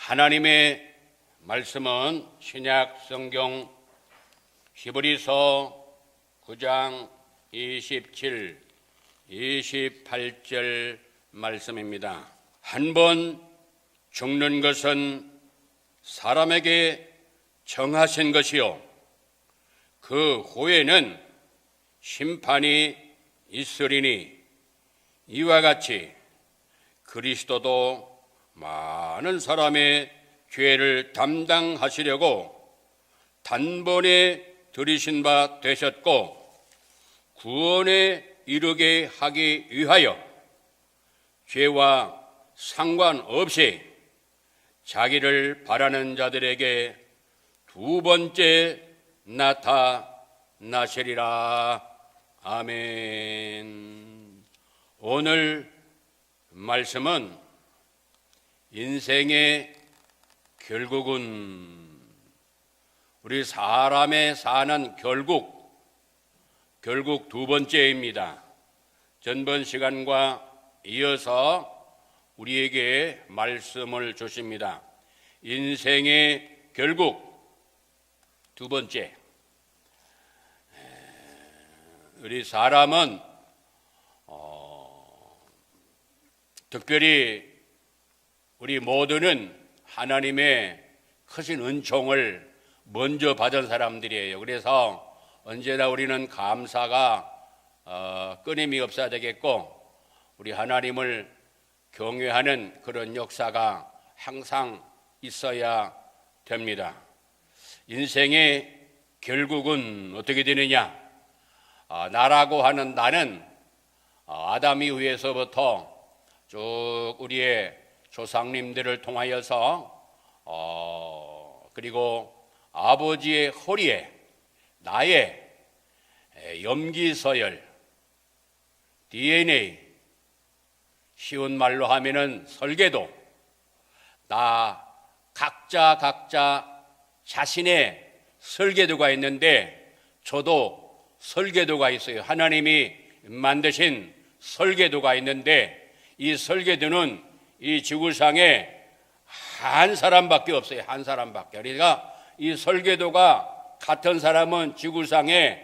하나님의 말씀은 신약 성경 히브리서 9장 27, 28절 말씀입니다. 한 번 죽는 것은 사람에게 정하신 것이요 그 후에는 심판이 있으리니 이와 같이 그리스도도 많은 사람의 죄를 담당하시려고 단번에 들이신 바 되셨고 구원에 이르게 하기 위하여 죄와 상관없이 자기를 바라는 자들에게 두 번째 나타나시리라. 아멘. 오늘 말씀은 인생의 결국은 우리 사람의 사는 결국 두 번째입니다. 전번 시간과 이어서 우리에게 말씀을 주십니다. 인생의 결국 두 번째. 우리 사람은 특별히 우리 모두는 하나님의 크신 은총을 먼저 받은 사람들이에요. 그래서 언제나 우리는 감사가 끊임이 없어야 되겠고 우리 하나님을 경외하는 그런 역사가 항상 있어야 됩니다. 인생의 결국은 어떻게 되느냐? 나라고 하는 나는 아담 이후에서부터 쭉 우리의 조상님들을 통하여서 그리고 아버지의 허리에 나의 염기서열 DNA, 쉬운 말로 하면은 설계도, 나 각자 자신의 설계도가 있는데 저도 설계도가 있어요. 하나님이 만드신 설계도가 있는데 이 설계도는 이 지구상에 한 사람밖에 없어요. 한 사람밖에. 그러니까 이 설계도가 같은 사람은 지구상에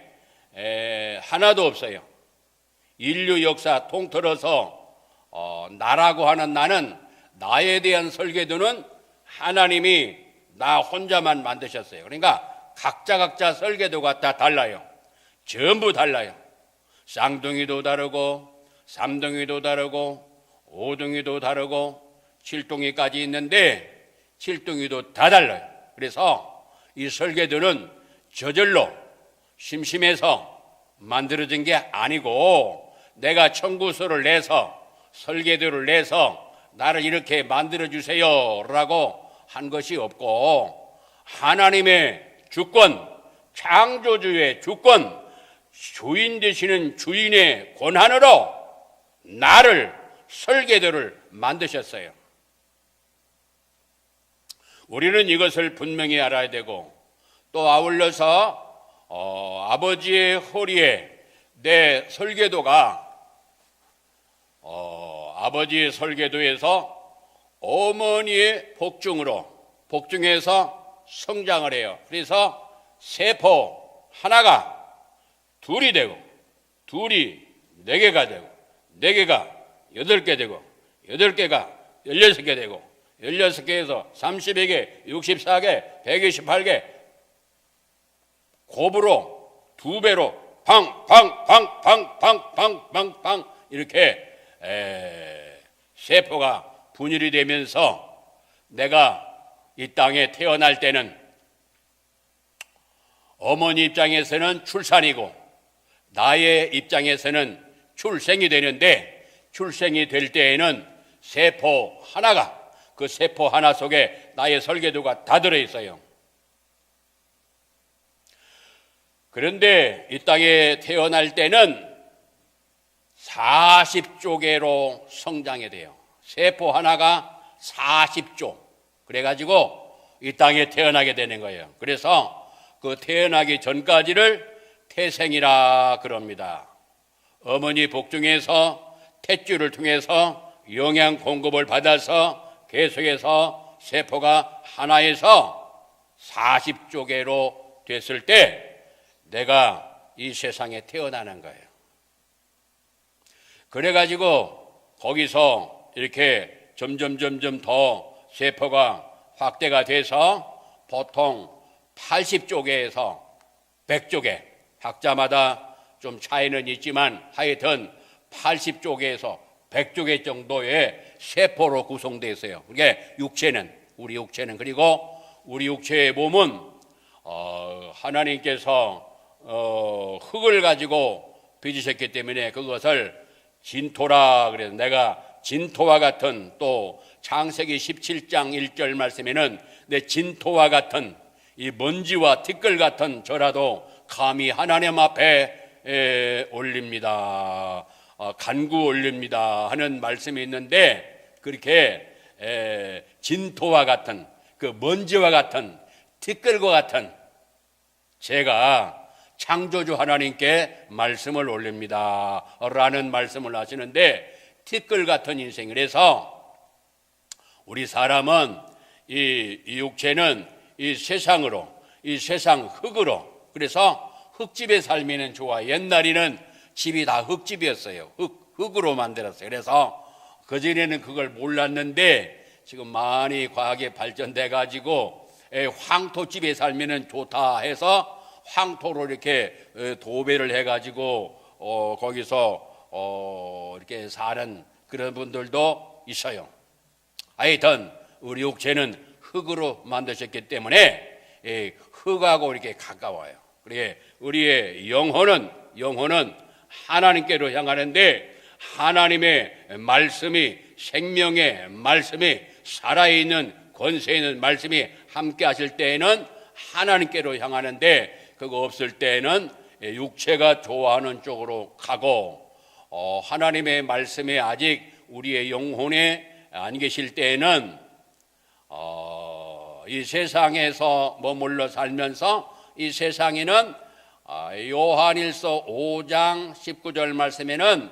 하나도 없어요. 인류 역사 통틀어서 나라고 하는 나는 나에 대한 설계도는 하나님이 나 혼자만 만드셨어요. 그러니까 각자 설계도가 다 달라요. 전부 달라요. 쌍둥이도 다르고 삼둥이도 다르고 오둥이도 다르고 칠둥이까지 있는데 칠둥이도 다 달라요. 그래서 이 설계도는 저절로 심심해서 만들어진 게 아니고 내가 청구서를 내서 설계도를 내서 나를 이렇게 만들어주세요 라고 한 것이 없고 하나님의 주권, 창조주의 주권, 주인 되시는 주인의 권한으로 나를 설계도를 만드셨어요. 우리는 이것을 분명히 알아야 되고 또 아울러서 아버지의 허리에 내 설계도가 아버지의 설계도에서 어머니의 복중해서 성장을 해요. 그래서 세포 하나가 둘이 되고 둘이 4개가 되고 4개가 8개 되고 8개가 16개 되고 16개에서 32개, 64개, 128개 곱으로 2배로 팡 이렇게 세포가 분열이 되면서 내가 이 땅에 태어날 때는 어머니 입장에서는 출산이고 나의 입장에서는 출생이 되는데 출생이 될 때에는 세포 하나가 그 세포 하나 속에 나의 설계도가 다 들어있어요. 그런데 이 땅에 태어날 때는 40조 개로 성장이 돼요. 세포 하나가 40조. 그래가지고 이 땅에 태어나게 되는 거예요. 그래서 그 태어나기 전까지를 태생이라 그럽니다. 어머니 복중에서 탯줄을 통해서 영양 공급을 받아서 계속해서 세포가 하나에서 40조개로 됐을 때 내가 이 세상에 태어나는 거예요. 그래가지고 거기서 이렇게 점점 더 세포가 확대가 돼서 보통 80조개에서 100조개, 학자마다 좀 차이는 있지만 하여튼 80조개에서 100조개 정도의 세포로 구성되어 있어요. 그게 우리 육체는 그리고 우리 육체의 몸은 하나님께서 흙을 가지고 빚으셨기 때문에 그것을 진토라 그래서 내가 진토와 같은, 또 창세기 17장 1절 말씀에는 내 진토와 같은 이 먼지와 티끌 같은 저라도 감히 하나님 앞에 올립니다. 간구 올립니다 하는 말씀이 있는데, 그렇게 진토와 같은 그 먼지와 같은 티끌과 같은 제가 창조주 하나님께 말씀을 올립니다 라는 말씀을 하시는데, 티끌 같은 인생. 그래서 우리 사람은 이 육체는 이 세상으로, 이 세상 흙으로, 그래서 흙집에 살면은 좋아. 옛날에는 집이 다 흙집이었어요. 흙으로 만들었어요. 그래서 그전에는 그걸 몰랐는데 지금 많이 과학이 발전돼 가지고 황토집에 살면은 좋다 해서 황토로 이렇게 도배를 해 가지고 거기서 이렇게 사는 그런 분들도 있어요. 하여튼 우리 육체는 흙으로 만드셨기 때문에 흙하고 이렇게 가까워요. 그래 우리의 영혼은 하나님께로 향하는데, 하나님의 말씀이, 생명의 말씀이, 살아있는 권세 있는 말씀이 함께 하실 때에는 하나님께로 향하는데, 그거 없을 때는 육체가 좋아하는 쪽으로 가고, 하나님의 말씀이 아직 우리의 영혼에 안 계실 때에는 이 세상에서 머물러 살면서, 이 세상에는 요한일서 5장 19절 말씀에는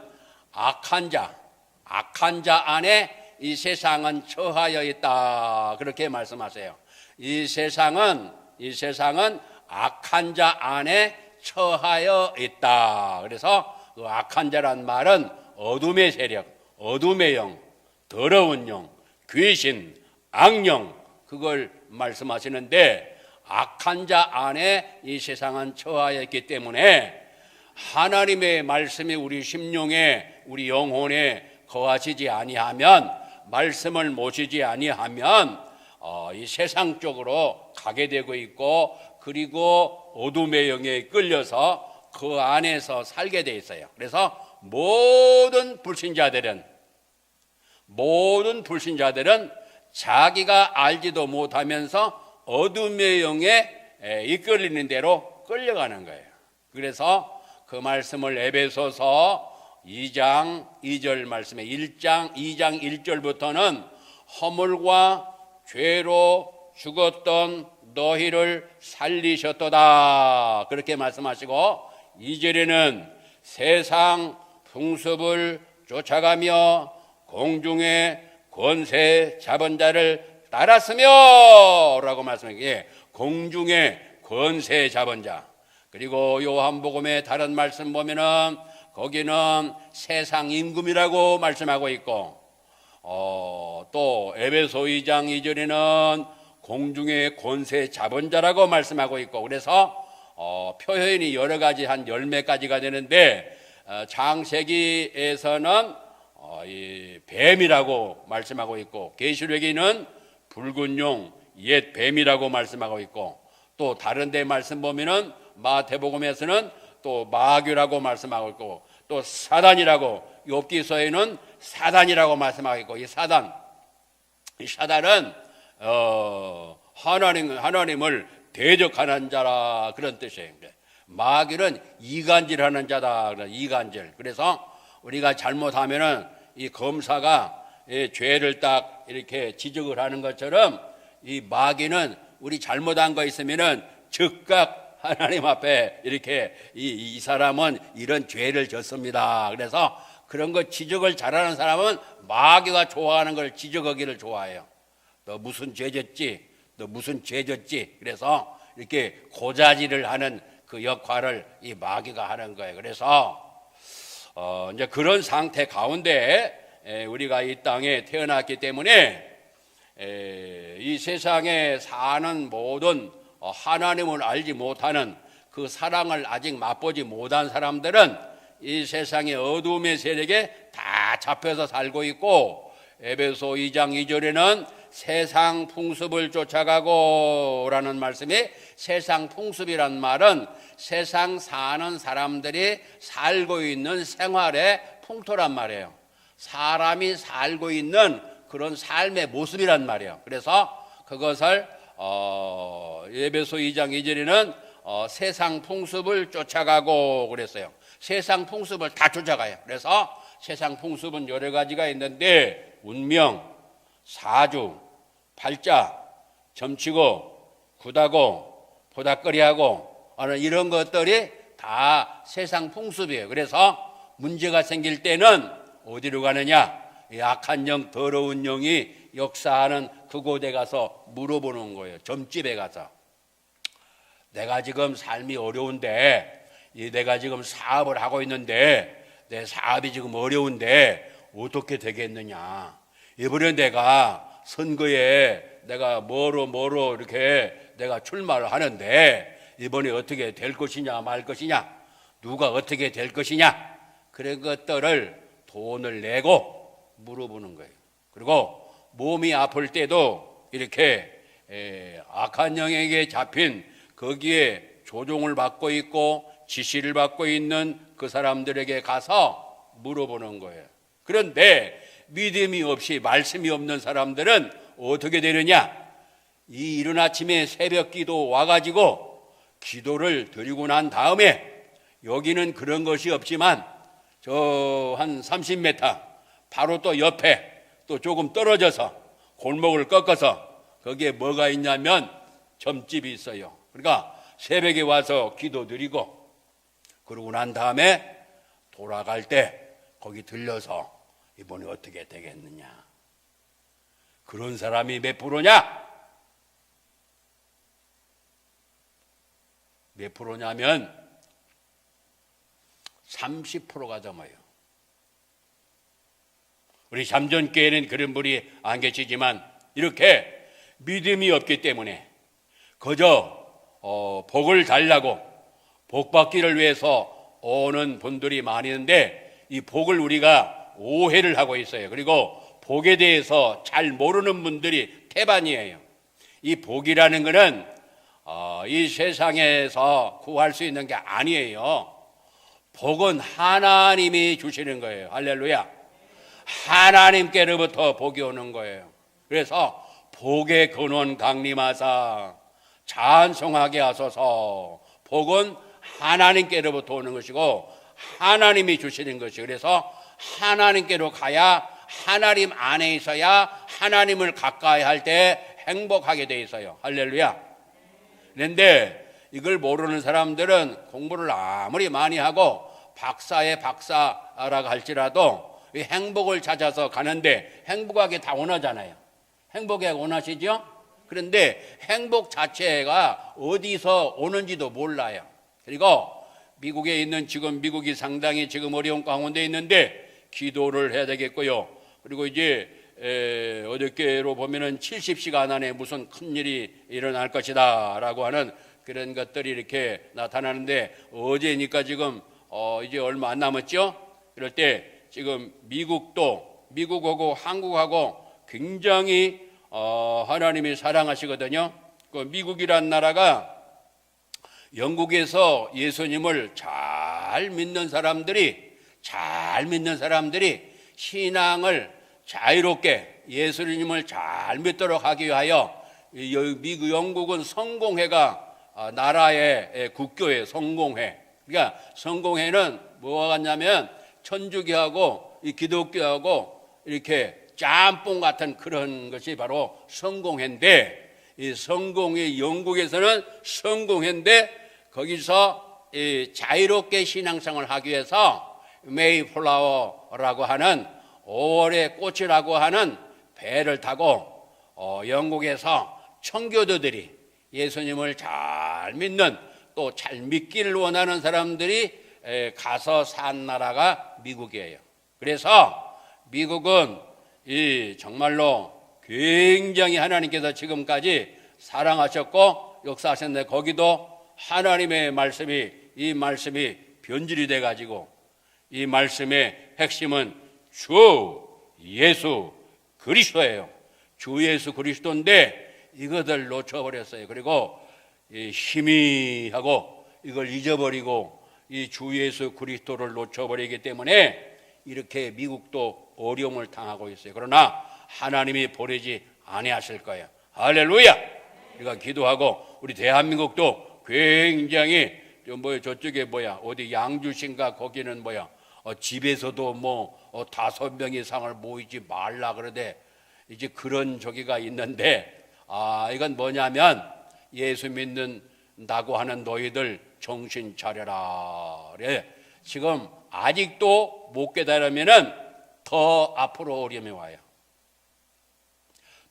악한 자 안에 이 세상은 처하여 있다 그렇게 말씀하세요. 이 세상은 악한 자 안에 처하여 있다. 그래서 그 악한 자란 말은 어둠의 세력, 어둠의 영, 더러운 영, 귀신, 악령, 그걸 말씀하시는데, 악한 자 안에 이 세상은 처하여 있기 때문에 하나님의 말씀이 우리 심령에, 우리 영혼에 거하시지 아니하면, 말씀을 모시지 아니하면 이 세상 쪽으로 가게 되고 있고, 그리고 어둠의 영에 끌려서 그 안에서 살게 돼 있어요. 그래서 모든 불신자들은 자기가 알지도 못하면서 어둠의 영에 이끌리는 대로 끌려가는 거예요. 그래서 그 말씀을 에베소서 2장 2절 말씀에 2장 1절부터는 허물과 죄로 죽었던 너희를 살리셨도다 그렇게 말씀하시고, 2절에는 세상 풍습을 쫓아가며 공중의 권세 잡은 자를 따랐으며 라고 말씀해요. 공중의 권세 잡은 자. 그리고 요한복음의 다른 말씀 보면은 거기는 세상 임금이라고 말씀하고 있고, 또 에베소 2장 2절에는 공중의 권세 잡은 자라고 말씀하고 있고, 그래서 표현이 여러 가지 한 10매까지가 되는데, 창세기에서는 이 뱀이라고 말씀하고 있고, 계시록에는 붉은 용, 옛 뱀이라고 말씀하고 있고, 또 다른 데 말씀 보면은 마태복음에서는 또 마귀라고 말씀하고 있고, 또 사단이라고, 욥기서에는 사단이라고 말씀하고 있고, 이 사단은 하나님을 대적하는 자라 그런 뜻이에요. 마귀는 이간질하는 자다. 이간질. 그래서 우리가 잘못하면은 이 검사가 이 죄를 딱 이렇게 지적을 하는 것처럼, 이 마귀는 우리 잘못한 거 있으면은 즉각 하나님 앞에 이렇게 이 사람은 이런 죄를 졌습니다. 그래서 그런 거 지적을 잘하는 사람은 마귀가 좋아하는 걸 지적하기를 좋아해요. 너 무슨 죄 졌지? 너 무슨 죄 졌지? 그래서 이렇게 고자질을 하는 그 역할을 이 마귀가 하는 거예요. 그래서 이제 그런 상태 가운데 우리가 이 땅에 태어났기 때문에 이 세상에 사는 모든 하나님을 알지 못하는 그 사랑을 아직 맛보지 못한 사람들은 이 세상의 어둠의 세력에 다 잡혀서 살고 있고, 에베소 2장 2절에는 세상 풍습을 쫓아가고 라는 말씀이, 세상 풍습이란 말은 세상 사는 사람들이 살고 있는 생활의 풍토란 말이에요. 사람이 살고 있는 그런 삶의 모습이란 말이에요. 그래서 그것을 에베소 2장 2절에는 세상 풍습을 쫓아가고 그랬어요. 세상 풍습을 다 쫓아가요. 그래서 세상 풍습은 여러 가지가 있는데, 운명, 사주, 팔자, 점치고, 굿하고, 보닥거리하고 하는 이런 것들이 다 세상 풍습이에요. 그래서 문제가 생길 때는 어디로 가느냐? 이 악한 영, 더러운 영이 역사하는 그곳에 가서 물어보는 거예요. 점집에 가서. 내가 지금 삶이 어려운데, 내가 지금 사업을 하고 있는데 내 사업이 지금 어려운데 어떻게 되겠느냐? 이번에 내가 선거에 내가 뭐로 이렇게 내가 출마를 하는데 이번에 어떻게 될 것이냐 말 것이냐, 누가 어떻게 될 것이냐, 그런 것들을 돈을 내고 물어보는 거예요. 그리고 몸이 아플 때도 이렇게 악한 영에게 잡힌 거기에 조종을 받고 있고 지시를 받고 있는 그 사람들에게 가서 물어보는 거예요. 그런데 믿음이 없이 말씀이 없는 사람들은 어떻게 되느냐? 이 이른 아침에 새벽 기도 와가지고 기도를 드리고 난 다음에, 여기는 그런 것이 없지만 저 한 30m 바로 또 옆에 또 조금 떨어져서 골목을 꺾어서 거기에 뭐가 있냐면 점집이 있어요. 그러니까 새벽에 와서 기도 드리고, 그러고 난 다음에 돌아갈 때 거기 들려서 이번에 어떻게 되겠느냐. 그런 사람이 몇 프로냐? 몇 프로냐면 30%가 넘어요. 우리 잠전교회는 그런 분이 안 계시지만 이렇게 믿음이 없기 때문에 그저 복을 달라고, 복 받기를 위해서 오는 분들이 많이 있는데, 이 복을 우리가 오해를 하고 있어요. 그리고 복에 대해서 잘 모르는 분들이 태반이에요. 이 복이라는 것은 이 세상에서 구할 수 있는 게 아니에요. 복은 하나님이 주시는 거예요. 할렐루야. 하나님께로부터 복이 오는 거예요. 그래서 복의 근원 강림하사 찬송하게 하소서. 복은 하나님께로부터 오는 것이고 하나님이 주시는 것이에요. 그래서 하나님께로 가야, 하나님 안에 있어야 하나님을 가까이 할 때 행복하게 돼 있어요. 할렐루야. 그런데 이걸 모르는 사람들은 공부를 아무리 많이 하고 박사의 박사라고 할지라도 이 행복을 찾아서 가는데, 행복하게 다 원하잖아요. 행복하게 원하시죠? 그런데 행복 자체가 어디서 오는지도 몰라요. 그리고 미국에 있는, 지금 미국이 상당히 지금 어려운 가운데 있는데 기도를 해야 되겠고요. 그리고 이제 어저께로 보면은 70시간 안에 무슨 큰 일이 일어날 것이다 라고 하는 그런 것들이 이렇게 나타나는데, 어제니까 지금 이제 얼마 안 남았죠? 그럴 때 지금 미국하고 한국하고 굉장히 하나님이 사랑하시거든요. 그 미국이란 나라가 영국에서 예수님을 잘 믿는 사람들이 신앙을 자유롭게 예수님을 잘 믿도록 하기 위하여, 미국 영국은 성공회가 나라의 국교예요. 성공회. 그러니까 성공회는 뭐가 같냐면 천주교하고 이 기독교하고 이렇게 짬뽕 같은 그런 것이 바로 성공회인데, 이 성공회, 영국에서는 성공회인데 거기서 이 자유롭게 신앙생활을 하기 위해서 메이플라워라고 하는 5월의 꽃이라고 하는 배를 타고 영국에서 청교도들이 예수님을 잘 믿는 또 잘 믿기를 원하는 사람들이 가서 산 나라가 미국이에요. 그래서 미국은 정말로 굉장히 하나님께서 지금까지 사랑하셨고 역사하셨는데 거기도 하나님의 말씀이 이 말씀이 변질이 돼가지고 이 말씀의 핵심은 주 예수 그리스도예요. 주 예수 그리스도인데 이것을 놓쳐버렸어요. 그리고 희미하고 이걸 잊어버리고 이 주 예수 그리스도를 놓쳐버리기 때문에 이렇게 미국도 어려움을 당하고 있어요. 그러나 하나님이 버리지 아니하실 거예요. 할렐루야. 우리가 기도하고 우리 대한민국도 굉장히 저쪽에 어디 양주신가 거기는 집에서도 5명 이상을 모이지 말라 그러대. 이제 그런 저기가 있는데 이건 뭐냐면 예수 믿는다고 하는 너희들 정신 차려라. 그래. 지금 아직도 못 깨달으면은 더 앞으로 어려움이 와요.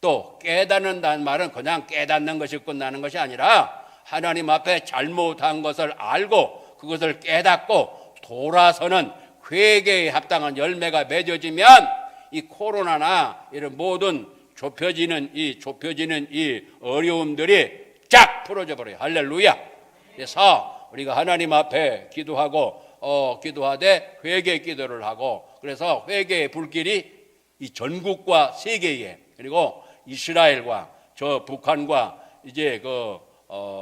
또 깨닫는다는 말은 그냥 깨닫는 것이 끝나는 것이 아니라 하나님 앞에 잘못한 것을 알고 그것을 깨닫고 돌아서는 회개에 합당한 열매가 맺어지면 이 코로나나 이런 모든 좁혀지는 이 어려움들이 쫙 풀어져 버려요. 할렐루야. 그래서 우리가 하나님 앞에 기도하되 회개 기도를 하고 그래서 회개의 불길이 이 전국과 세계에 그리고 이스라엘과 저 북한과 이제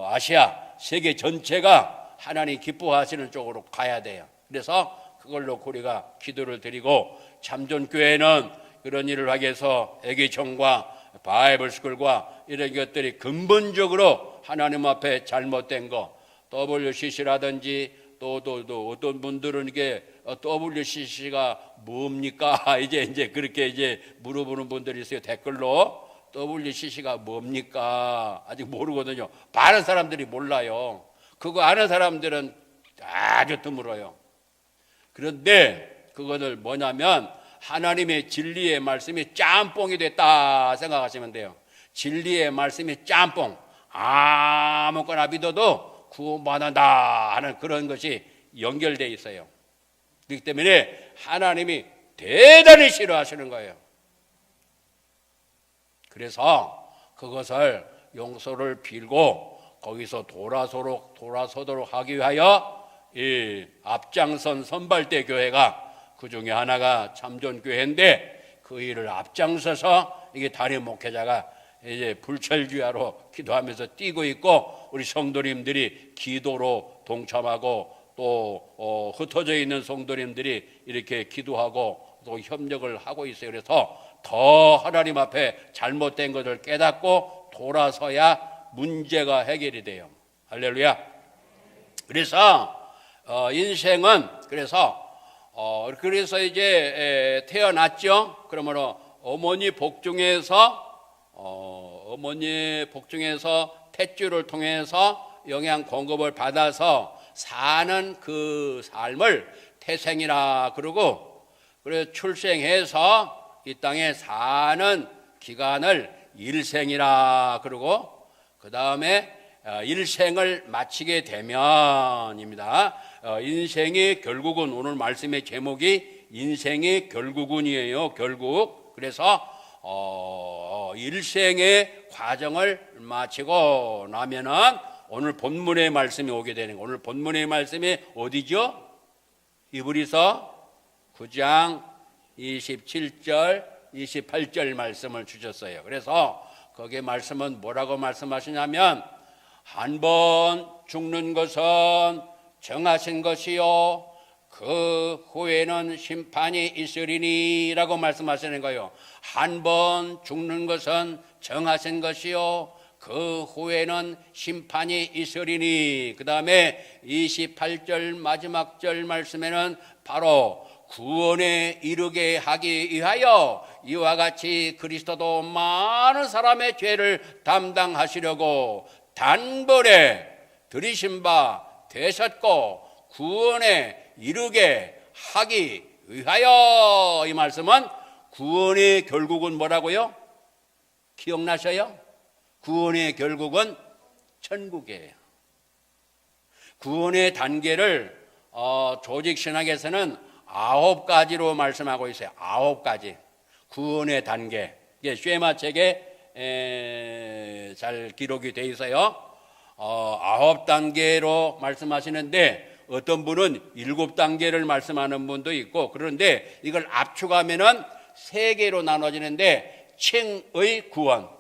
아시아 세계 전체가 하나님 기뻐하시는 쪽으로 가야 돼요. 그래서 그걸로 우리가 기도를 드리고 참전교회는 그런 일을 하기 위해서 애기청과 바이블스쿨과 이런 것들이 근본적으로 하나님 앞에 잘못된 거 WCC라든지 또 어떤 분들은 이게 WCC가 뭡니까? 이제 그렇게 물어보는 분들이 있어요. 댓글로 WCC가 뭡니까? 아직 모르거든요. 많은 사람들이 몰라요. 그거 아는 사람들은 아주 드물어요. 그런데 그것을 뭐냐면 하나님의 진리의 말씀이 짬뽕이 됐다 생각하시면 돼요. 진리의 말씀이 짬뽕 아무거나 믿어도 구원받는다 하는 그런 것이 연결되어 있어요. 그렇기 때문에 하나님이 대단히 싫어하시는 거예요. 그래서 그것을 용서를 빌고 거기서 돌아서도록 하기 위하여 이 앞장선 선발대 교회가 그 중에 하나가 참전교회인데 그 일을 앞장서서 이게 담임 목회자가 이제 불철주야로 기도하면서 뛰고 있고 우리 성도님들이 기도로 동참하고 또 흩어져 있는 성도님들이 이렇게 기도하고 또 협력을 하고 있어요. 그래서 더 하나님 앞에 잘못된 것을 깨닫고 돌아서야 문제가 해결이 돼요. 할렐루야. 그래서 인생은 그래서 이제 태어났죠. 그러므로 어머니 복중에서 탯줄을 통해서 영양 공급을 받아서 사는 그 삶을 태생이라 그러고 그래서 출생해서 이 땅에 사는 기간을 일생이라 그러고 그 다음에 일생을 마치게 되면입니다. 인생이 결국은 오늘 말씀의 제목이 인생의 결국은이에요. 결국. 그래서 일생의 과정을 마치고 나면은 오늘 본문의 말씀이 오게 되는 거예요. 오늘 본문의 말씀이 어디죠? 히브리서 9장 27절 28절 말씀을 주셨어요. 그래서 거기에 말씀은 뭐라고 말씀하시냐면 한 번 죽는 것은 정하신 것이요 그 후에는 심판이 있으리니 라고 말씀하시는 거예요. 한 번 죽는 것은 정하신 것이요 그 후에는 심판이 있으리니. 그 다음에 28절 마지막 절 말씀에는 바로 구원에 이르게 하기 위하여 이와 같이 그리스도도 많은 사람의 죄를 담당하시려고 단번에 들이신 바 되셨고 구원에 이르게 하기 위하여. 이 말씀은 구원의 결국은 뭐라고요? 기억나셔요? 구원의 결국은 천국이에요. 구원의 단계를 조직신학에서는 9가지로 말씀하고 있어요. 9가지. 구원의 단계. 이게 쉐마 책에 잘 기록이 되어 있어요. 9단계로 말씀하시는데 어떤 분은 7단계를 말씀하는 분도 있고, 그런데 이걸 압축하면은 3개로 나눠지는데, 칭의 구원,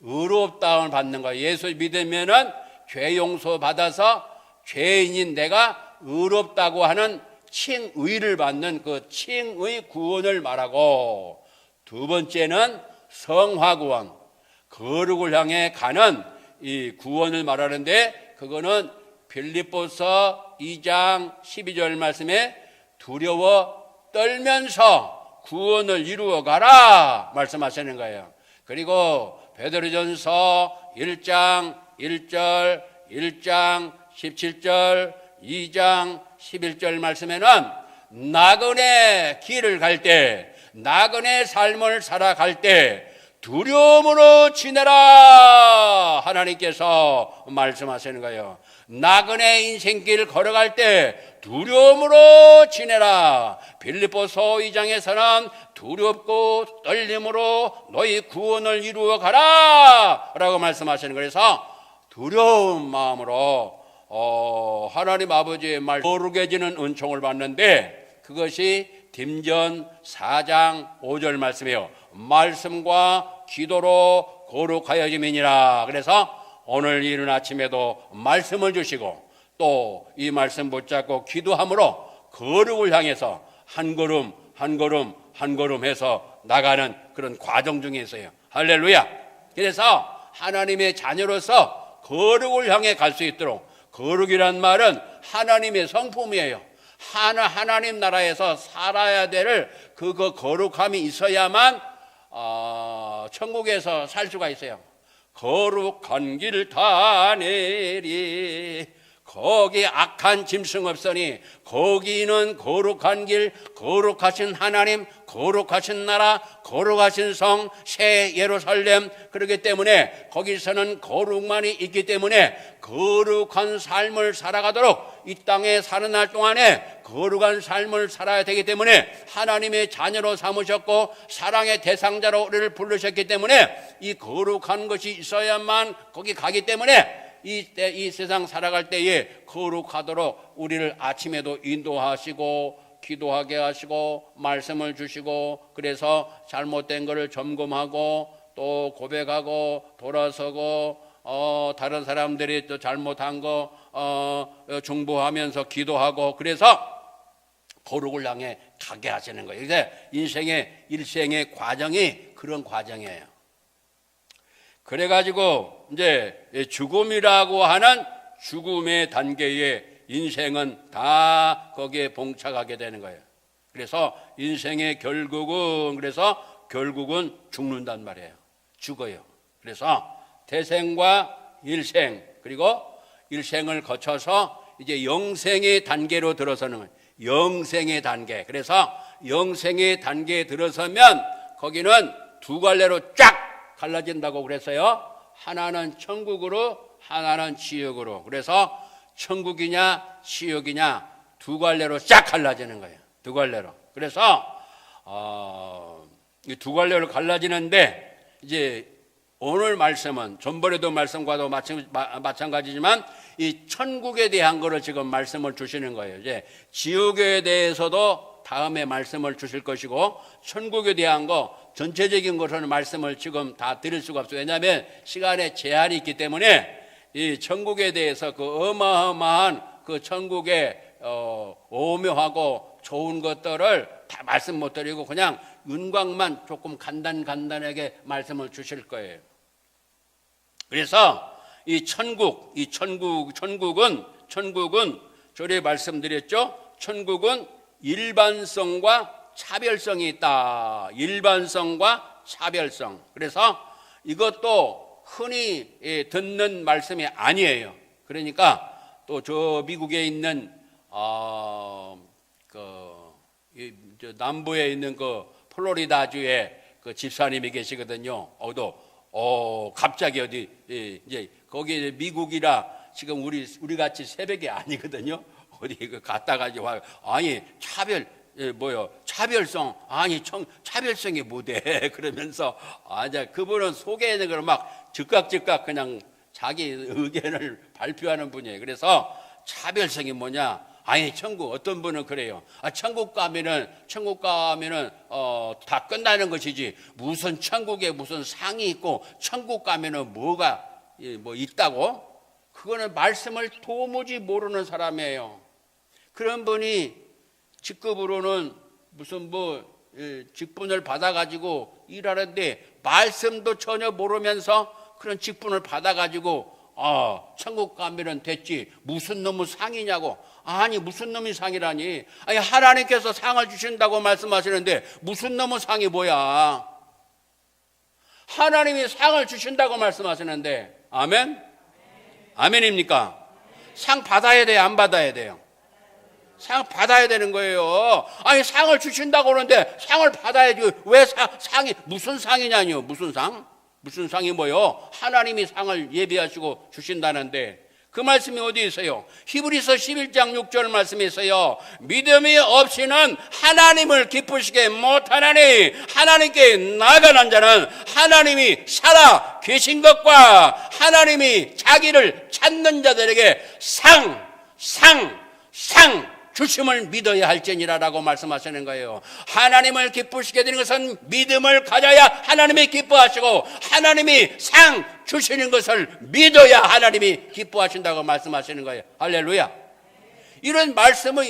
의롭다움을 받는 거예요. 예수 믿으면은 죄 용서 받아서 죄인인 내가 의롭다고 하는 칭의를 받는 그 칭의 구원을 말하고, 두 번째는 성화 구원, 거룩을 향해 가는 이 구원을 말하는데, 그거는 빌립보서 2장 12절 말씀에 두려워 떨면서 구원을 이루어 가라 말씀하시는 거예요. 그리고 베드로전서 1장 1절, 1장 17절, 2장 11절 말씀에는 나그네 길을 갈 때, 나그네 삶을 살아갈 때 두려움으로 지내라 하나님께서 말씀하시는 거예요. 나그네 인생길 걸어갈 때 두려움으로 지내라. 빌립보서 2장에서는 두렵고 떨림으로 너희 구원을 이루어 가라 라고 말씀하시는 거예요. 그래서 두려운 마음으로 하나님 아버지의 말 거룩해지는 은총을 받는데, 그것이 딤전 4장 5절 말씀이에요. 말씀과 기도로 거룩하여짐이니라. 그래서 오늘 이른 아침에도 말씀을 주시고 또 이 말씀 붙잡고 기도함으로 거룩을 향해서 한 걸음 한 걸음 한 걸음 해서 나가는 그런 과정 중에 있어요. 할렐루야. 그래서 하나님의 자녀로서 거룩을 향해 갈 수 있도록, 거룩이란 말은 하나님의 성품이에요. 하나님 나라에서 살아야 될 그 거룩함이 있어야만 천국에서 살 수가 있어요. 거룩한 길 다내리 거기 악한 짐승 없으니 거기는 거룩한 길, 거룩하신 하나님, 거룩하신 나라, 거룩하신 성, 새 예루살렘. 그렇기 때문에 거기서는 거룩만이 있기 때문에 거룩한 삶을 살아가도록 이 땅에 사는 날 동안에 거룩한 삶을 살아야 되기 때문에 하나님의 자녀로 삼으셨고 사랑의 대상자로 우리를 부르셨기 때문에 이 거룩한 것이 있어야만 거기 가기 때문에 이 세상 살아갈 때에 거룩하도록 우리를 아침에도 인도하시고 기도하게 하시고 말씀을 주시고, 그래서 잘못된 것을 점검하고 또 고백하고 돌아서고 다른 사람들이 또 잘못한 거 중보하면서 기도하고, 그래서 거룩을 향해 가게 하시는 거예요. 이게 일생의 과정이 그런 과정이에요. 그래가지고 이제 죽음이라고 하는 죽음의 단계에 인생은 다 거기에 봉착하게 되는 거예요. 그래서 인생의 결국은 죽는단 말이에요. 죽어요. 그래서 태생과 일생, 그리고 일생을 거쳐서 이제 영생의 단계로 들어서는 거예요. 영생의 단계. 그래서 영생의 단계에 들어서면 거기는 두 갈래로 쫙 갈라진다고 그랬어요. 하나는 천국으로, 하나는 지옥으로. 그래서 천국이냐 지옥이냐 두 갈래로 쫙 갈라지는 거예요. 두 갈래로. 그래서 이 두 갈래로 갈라지는데, 이제 오늘 말씀은 전번에도 말씀과도 마찬가지지만 이 천국에 대한 거를 지금 말씀을 주시는 거예요. 이제 지옥에 대해서도 다음에 말씀을 주실 것이고, 천국에 대한 거 전체적인 것은 말씀을 지금 다 드릴 수가 없어요. 왜냐하면 시간에 제한이 있기 때문에 이 천국에 대해서 그 어마어마한 그 천국의 오묘하고 좋은 것들을 다 말씀 못 드리고 그냥 윤곽만 조금 간단하게 말씀을 주실 거예요. 그래서 이 천국은 전에 말씀드렸죠. 천국은 일반성과 차별성이 있다. 일반성과 차별성. 그래서 이것도 흔히 듣는 말씀이 아니에요. 그러니까 또 저 미국에 있는 남부에 있는 그 플로리다주에 그 집사님이 계시거든요. 갑자기 어디 이제 거기 미국이라 지금 우리 같이 새벽이 아니거든요. 어디 갔다가 아니 차별성 아니 차별성이 뭐대 그러면서 이제 그분은 속에 있는 걸 막 즉각 그냥 자기 의견을 발표하는 분이에요. 그래서 차별성이 뭐냐? 아니 천국 어떤 분은 그래요. 천국 가면은 다 끝나는 것이지 무슨 천국에 무슨 상이 있고 천국 가면은 뭐가 뭐 있다고? 그거는 말씀을 도무지 모르는 사람이에요. 그런 분이 직급으로는 무슨 직분을 받아가지고 일하는데 말씀도 전혀 모르면서 그런 직분을 받아가지고 천국 가면은 됐지 무슨 놈의 상이냐고. 아니 무슨 놈이 상이라니. 아니 하나님께서 상을 주신다고 말씀하시는데 무슨 놈의 상이 뭐야. 하나님이 상을 주신다고 말씀하시는데 아멘? 아멘입니까? 상 받아야 돼요 안 받아야 돼요? 상 받아야 되는 거예요. 아니 상을 주신다고 그러는데 상을 받아야지. 왜 상이 무슨 상이냐뇨. 무슨 상? 무슨 상이 뭐요? 하나님이 상을 예비하시고 주신다는데 그 말씀이 어디 있어요? 히브리서 11장 6절 말씀이 있어요. 믿음이 없이는 하나님을 기쁘시게 못하나니 하나님께 나아가는 자는 하나님이 살아 계신 것과 하나님이 자기를 찾는 자들에게 상 주심을 믿어야 할지니라라고 말씀하시는 거예요. 하나님을 기쁘시게 되는 것은 믿음을 가져야 하나님이 기뻐하시고 하나님이 상 주시는 것을 믿어야 하나님이 기뻐하신다고 말씀하시는 거예요. 할렐루야. 이런 말씀은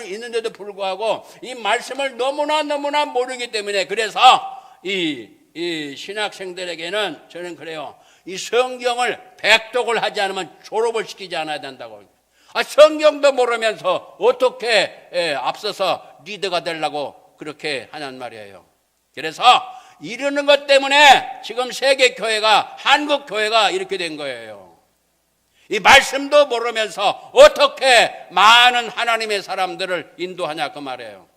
있는데도 불구하고 이 말씀을 너무나 모르기 때문에 그래서 이 신학생들에게는 저는 그래요. 이 성경을 백독을 하지 않으면 졸업을 시키지 않아야 된다고. 성경도 모르면서 어떻게 앞서서 리더가 되려고 그렇게 하냔 말이에요. 그래서 이러는 것 때문에 지금 세계교회가 한국교회가 이렇게 된 거예요. 이 말씀도 모르면서 어떻게 많은 하나님의 사람들을 인도하냐 그 말이에요.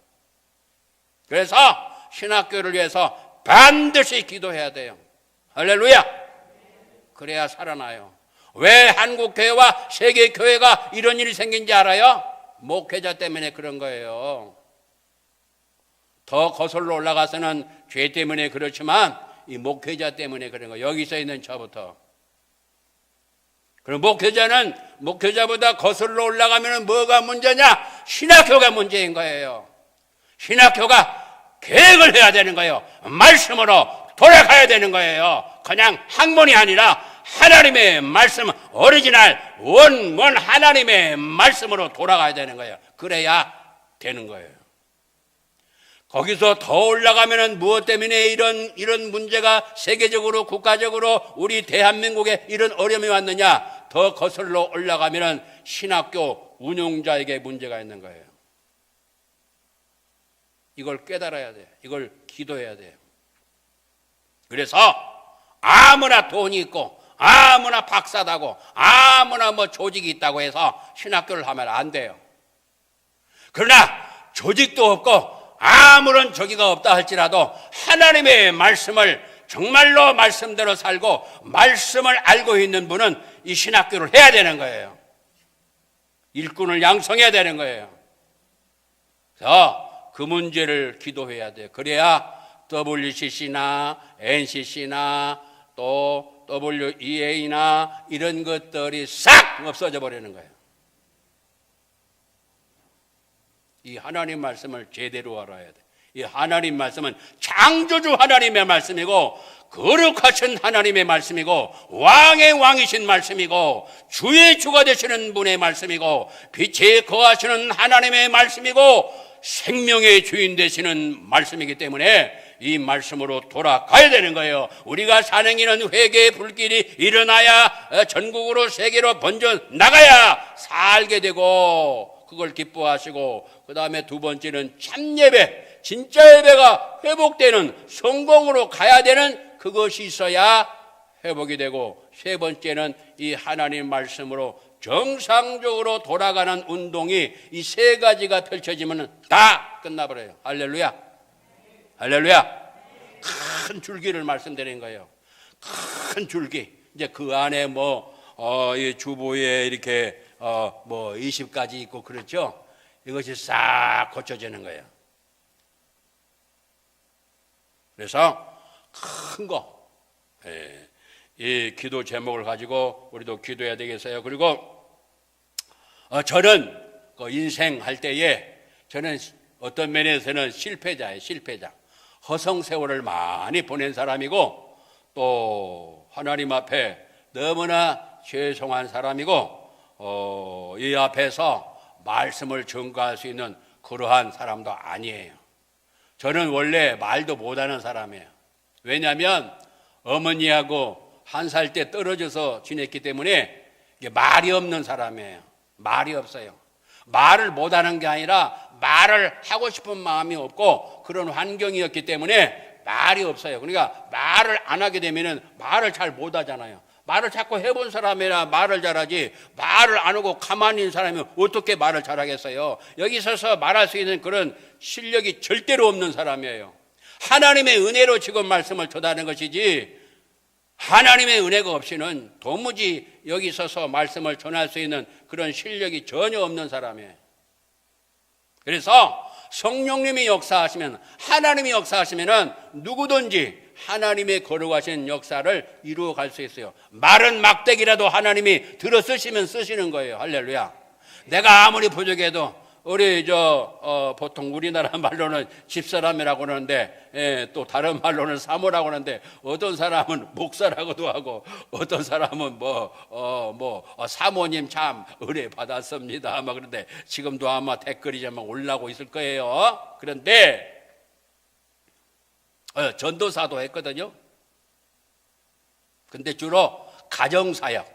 그래서 신학교를 위해서 반드시 기도해야 돼요. 할렐루야. 그래야 살아나요. 왜 한국교회와 세계교회가 이런 일이 생긴지 알아요? 목회자 때문에 그런 거예요. 더 거슬러 올라가서는 죄 때문에 그렇지만 이 목회자 때문에 그런 거예요. 여기서 있는 저부터. 그럼 목회자보다 거슬러 올라가면 뭐가 문제냐? 신학교가 문제인 거예요. 신학교가 계획을 해야 되는 거예요. 말씀으로 돌아가야 되는 거예요. 그냥 학문이 아니라 하나님의 말씀, 오리지널 원문 하나님의 말씀으로 돌아가야 되는 거예요. 그래야 되는 거예요. 거기서 더 올라가면은 무엇 때문에 이런 문제가 세계적으로 국가적으로 우리 대한민국에 이런 어려움이 왔느냐? 더 거슬러 올라가면은 신학교 운영자에게 문제가 있는 거예요. 이걸 깨달아야 돼요. 이걸 기도해야 돼요. 그래서 아무나 돈이 있고 아무나 박사다고 아무나 조직이 있다고 해서 신학교를 하면 안 돼요. 그러나 조직도 없고 아무런 조기가 없다 할지라도 하나님의 말씀을 정말로 말씀대로 살고 말씀을 알고 있는 분은 이 신학교를 해야 되는 거예요. 일꾼을 양성해야 되는 거예요. 그래서 그 문제를 기도해야 돼요. 그래야 WCC나 NCC나 또 WEA나 이런 것들이 싹 없어져 버리는 거예요. 이 하나님 말씀을 제대로 알아야 돼. 이 하나님 말씀은 창조주 하나님의 말씀이고 거룩하신 하나님의 말씀이고 왕의 왕이신 말씀이고 주의 주가 되시는 분의 말씀이고 빛에 거하시는 하나님의 말씀이고 생명의 주인 되시는 말씀이기 때문에 이 말씀으로 돌아가야 되는 거예요. 우리가 사는 길은 회개의 불길이 일어나야 전국으로 세계로 번져 나가야 살게 되고 그걸 기뻐하시고 그 다음에 두 번째는 참 예배, 진짜 예배가 회복되는 성공으로 가야 되는 그것이 있어야 회복이 되고 세 번째는 이 하나님 말씀으로 정상적으로 돌아가는 운동이 이 세 가지가 펼쳐지면 다 끝나버려요. 할렐루야. 할렐루야. 큰 줄기를 말씀드린 거예요. 큰 줄기, 이제 그 안에 이 주보에 이렇게 뭐 20가지 있고 그렇죠. 이것이 싹 고쳐지는 거예요. 그래서 큰 거, 이 기도 제목을 가지고 우리도 기도해야 되겠어요. 그리고 저는 그 인생 할 때에 저는 어떤 면에서는 실패자예요. 실패자. 허송세월을 많이 보낸 사람이고 또 하나님 앞에 너무나 죄송한 사람이고 이 앞에서 말씀을 전가할 수 있는 그러한 사람도 아니에요. 저는 원래 말도 못하는 사람이에요. 왜냐하면 어머니하고 1살 때 떨어져서 지냈기 때문에 말이 없는 사람이에요. 말이 없어요. 말을 못하는 게 아니라 말을 하고 싶은 마음이 없고 그런 환경이었기 때문에 말이 없어요. 그러니까 말을 안 하게 되면은 말을 잘 못하잖아요. 말을 자꾸 해본 사람이라 말을 잘하지, 말을 안 하고 가만히 있는 사람이 어떻게 말을 잘하겠어요. 여기 서서 말할 수 있는 그런 실력이 절대로 없는 사람이에요. 하나님의 은혜로 지금 말씀을 전하는 것이지 하나님의 은혜가 없이는 도무지 여기 서서 말씀을 전할 수 있는 그런 실력이 전혀 없는 사람이에요. 그래서 성령님이 역사하시면, 하나님이 역사하시면 누구든지 하나님의 거룩하신 역사를 이루어갈 수 있어요. 마른 막대기라도 하나님이 들어 쓰시면 쓰시는 거예요. 할렐루야. 내가 아무리 부족해도 우리 보통 우리나라 말로는 집사람이라고 그러는데 또 다른 말로는 사모라고 하는데 어떤 사람은 목사라고도 하고 어떤 사람은 사모님 참 은혜 받았습니다. 아마 그런데 지금도 아마 댓글이 좀 올라오고 있을 거예요. 그런데 전도사도 했거든요. 근데 주로 가정사역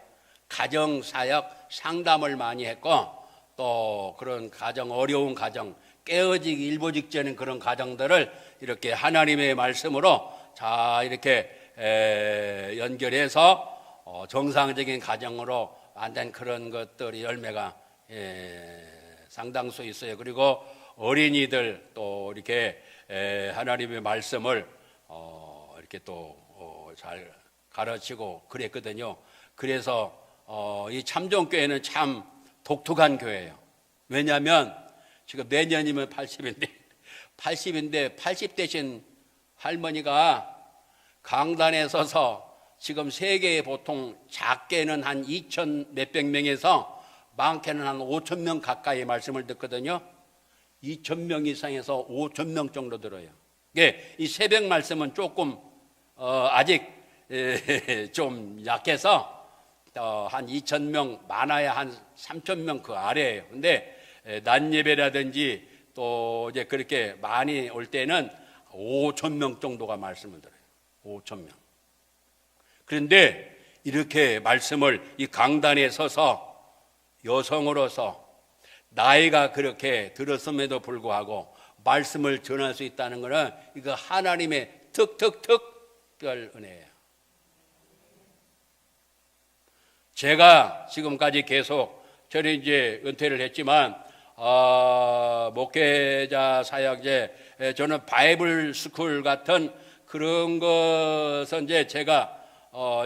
상담을 많이 했고 또 그런 어려운 가정, 깨어지기 일보 직전인 그런 가정들을 이렇게 하나님의 말씀으로 자 이렇게 연결해서 정상적인 가정으로 만든 그런 것들이 열매가 상당수 있어요. 그리고 어린이들 또 이렇게 하나님의 말씀을 이렇게 또 잘 가르치고 그랬거든요. 그래서 이 참정교회는 참 독특한 교회예요. 왜냐하면 지금 내년이면 80인데 80 되신 할머니가 강단에 서서 지금 세계에 보통 작게는 한 2,000 몇백 명에서 많게는 한 5,000명 가까이 말씀을 듣거든요. 2,000명 이상에서 5,000명 정도 들어요. 이 새벽 말씀은 조금 아직 좀 약해서 한 2,000명, 많아야 한 3,000명 그 아래예요. 근데 낮 예배라든지 또 이제 그렇게 많이 올 때는 5,000명 정도가 말씀을 들어요. 5,000명. 그런데 이렇게 말씀을 이 강단에 서서 여성으로서 나이가 그렇게 들었음에도 불구하고 말씀을 전할 수 있다는 것은 이거 하나님의 특별 은혜예요. 제가 지금까지 계속 저는 이제 은퇴를 했지만 목회자 사역제 저는 바이블 스쿨 같은 그런 것은 이제 제가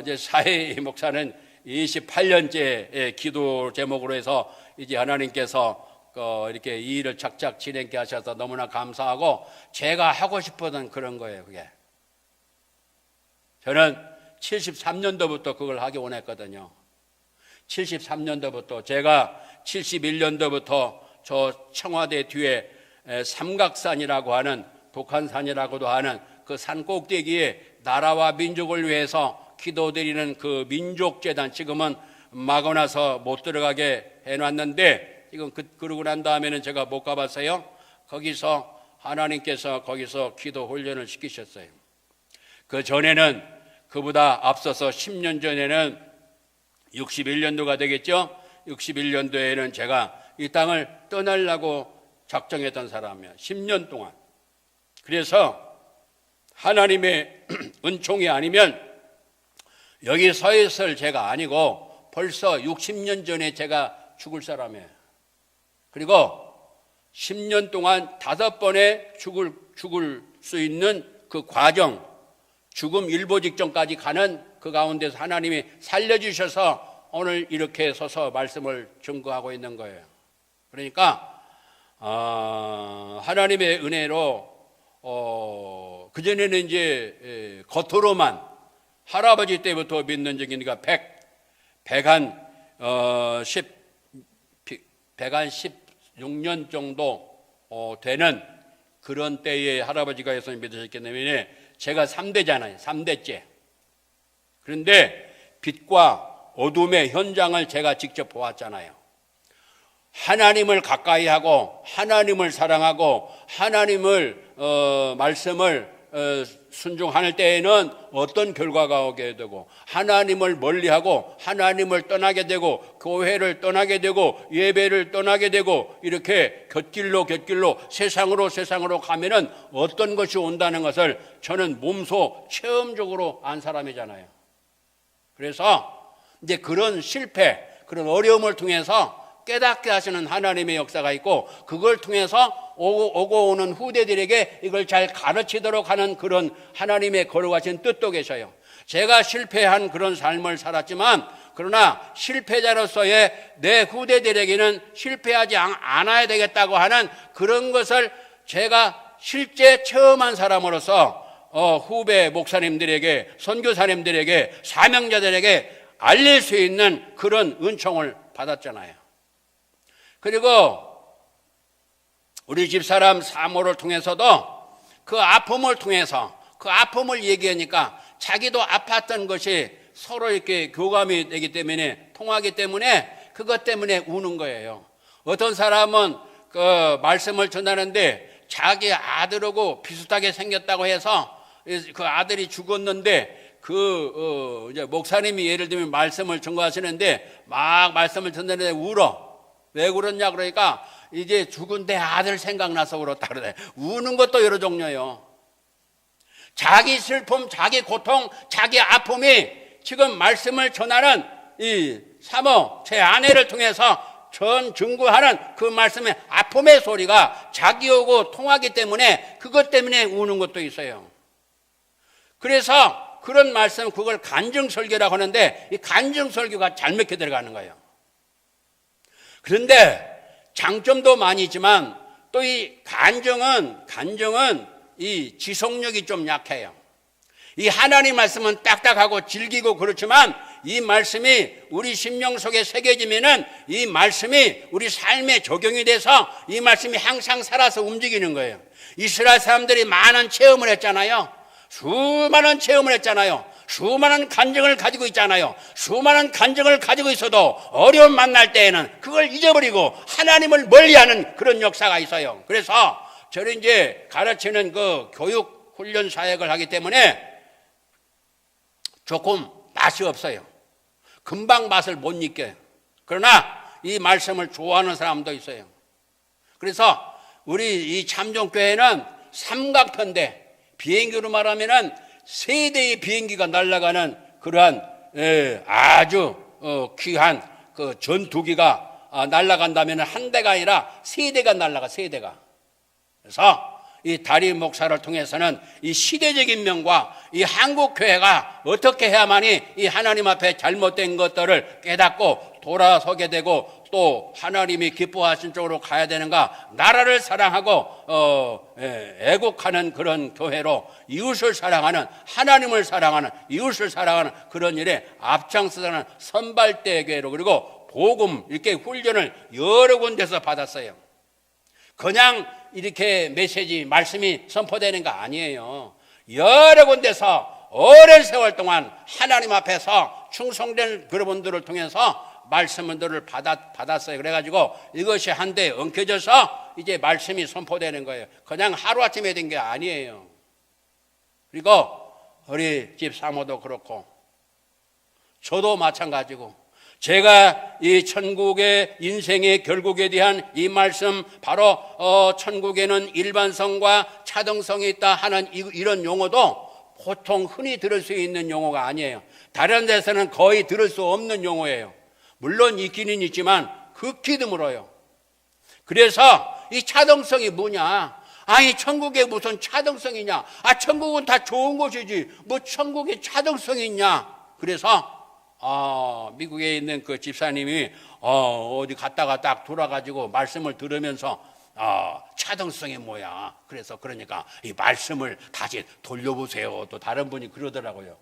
이제 사회 목사는 28년째 기도 제목으로 해서 이제 하나님께서 이렇게 이 일을 착착 진행케 하셔서 너무나 감사하고 제가 하고 싶었던 그런 거예요. 그게 저는 73년도부터 그걸 하기 원했거든요. 73년도부터 제가 71년도부터 저 청와대 뒤에 삼각산이라고 하는 독한산이라고도 하는 그 산 꼭대기에 나라와 민족을 위해서 기도드리는 그 민족재단 지금은 막아놔서 못 들어가게 해놨는데 지금 그러고 난 다음에는 제가 못 가봤어요. 거기서 하나님께서 거기서 기도 훈련을 시키셨어요. 그 전에는 그보다 앞서서 10년 전에는 61년도가 되겠죠. 61년도에는 제가 이 땅을 떠나려고 작정했던 사람이에요. 10년 동안. 그래서 하나님의 은총이 아니면 여기 서 있을 제가 아니고 벌써 60년 전에 제가 죽을 사람이에요. 그리고 10년 동안 5번에 죽을 수 있는 그 과정, 죽음 일보 직전까지 가는 그 가운데서 하나님이 살려주셔서 오늘 이렇게 서서 말씀을 증거하고 있는 거예요. 그러니까 하나님의 은혜로 그전에는 이제 겉으로만 할아버지 때부터 믿는 적이니까 116년 정도 되는 그런 때에 할아버지가 예수님 믿으셨기 때문에 제가 3대잖아요. 3대째. 그런데 빛과 어둠의 현장을 제가 직접 보았잖아요. 하나님을 가까이 하고 하나님을 사랑하고 하나님을 말씀을 순종할 때에는 어떤 결과가 오게 되고, 하나님을 멀리하고 하나님을 떠나게 되고, 교회를 떠나게 되고, 예배를 떠나게 되고, 이렇게 곁길로 세상으로 가면은 어떤 것이 온다는 것을 저는 몸소 체험적으로 안 사람이잖아요. 그래서 이제 그런 실패, 그런 어려움을 통해서 깨닫게 하시는 하나님의 역사가 있고, 그걸 통해서 오고 오는 후대들에게 이걸 잘 가르치도록 하는 그런 하나님의 거룩하신 뜻도 계셔요. 제가 실패한 그런 삶을 살았지만, 그러나 실패자로서의 내 후대들에게는 실패하지 않아야 되겠다고 하는 그런 것을 제가 실제 체험한 사람으로서 후배 목사님들에게, 선교사님들에게, 사명자들에게 알릴 수 있는 그런 은총을 받았잖아요. 그리고 우리 집사람 사모를 통해서도 그 아픔을 통해서, 그 아픔을 얘기하니까 자기도 아팠던 것이 서로 이렇게 교감이 되기 때문에, 통하기 때문에 그것 때문에 우는 거예요. 어떤 사람은 그 말씀을 전하는데 자기 아들하고 비슷하게 생겼다고 해서 그 아들이 죽었는데 이제 목사님이 예를 들면 말씀을 전가하시는데 막 말씀을 전하는데 울어. 왜 그러냐 그러니까 이제 죽은 내 아들 생각나서 그렇다 그러네. 우는 것도 여러 종류예요. 자기 슬픔, 자기 고통, 자기 아픔이 지금 말씀을 전하는 이 사모, 제 아내를 통해서 전 증거하는 그 말씀의 아픔의 소리가 자기하고 통하기 때문에 그것 때문에 우는 것도 있어요. 그래서 그런 말씀, 그걸 간증설교라고 하는데 이 간증설교가 잘 먹혀 들어가는 거예요. 그런데 장점도 많이 있지만 또 이 간증은 이 지속력이 좀 약해요. 이 하나님 말씀은 딱딱하고 질기고 그렇지만 이 말씀이 우리 심령 속에 새겨지면은 이 말씀이 우리 삶에 적용이 돼서 이 말씀이 항상 살아서 움직이는 거예요. 이스라엘 사람들이 많은 체험을 했잖아요. 수많은 체험을 했잖아요. 수많은 간증을 가지고 있잖아요. 수많은 간증을 가지고 있어도 어려움 만날 때에는 그걸 잊어버리고 하나님을 멀리하는 그런 역사가 있어요. 그래서 저는 이제 가르치는 그 교육 훈련 사역을 하기 때문에 조금 맛이 없어요. 금방 맛을 못 느껴요. 그러나 이 말씀을 좋아하는 사람도 있어요. 그래서 우리 이 참종교회는 삼각편대, 비행기로 말하면은 세 대의 비행기가 날아가는 그러한 아주 귀한 그 전투기가 날아간다면 한 대가 아니라 세 대가 날아가, 세 대가. 그래서 이 다리 목사를 통해서는 이 시대적인 면과 이 한국 교회가 어떻게 해야만이 이 하나님 앞에 잘못된 것들을 깨닫고 돌아서게 되고 또 하나님이 기뻐하신 쪽으로 가야 되는가, 나라를 사랑하고 애국하는 그런 교회로 이웃을 사랑하는, 하나님을 사랑하는, 이웃을 사랑하는 그런 일에 앞장서는 선발대 교회로, 그리고 복음 이렇게 훈련을 여러 군데서 받았어요. 그냥 이렇게 메시지, 말씀이 선포되는 거 아니에요. 여러 군데서 오랜 세월 동안 하나님 앞에서 충성된 그분들을 통해서 말씀들을 받았어요. 그래가지고 이것이 한데 엉켜져서 이제 말씀이 선포되는 거예요. 그냥 하루아침에 된 게 아니에요. 그리고 우리 집 사모도 그렇고 저도 마찬가지고, 제가 이 천국의 인생의 결국에 대한 이 말씀, 바로 천국에는 일반성과 차등성이 있다 하는 이런 용어도 보통 흔히 들을 수 있는 용어가 아니에요. 다른 데서는 거의 들을 수 없는 용어예요. 물론 있기는 있지만 극히 드물어요. 그래서 이 차등성이 뭐냐? 아니 천국에 무슨 차등성이냐? 천국은 다 좋은 곳이지 뭐 천국에 차등성이 있냐? 그래서 미국에 있는 그 집사님이 어디 갔다가 딱 돌아가지고 말씀을 들으면서 차등성이 뭐야. 그러니까 이 말씀을 다시 돌려보세요. 또 다른 분이 그러더라고요.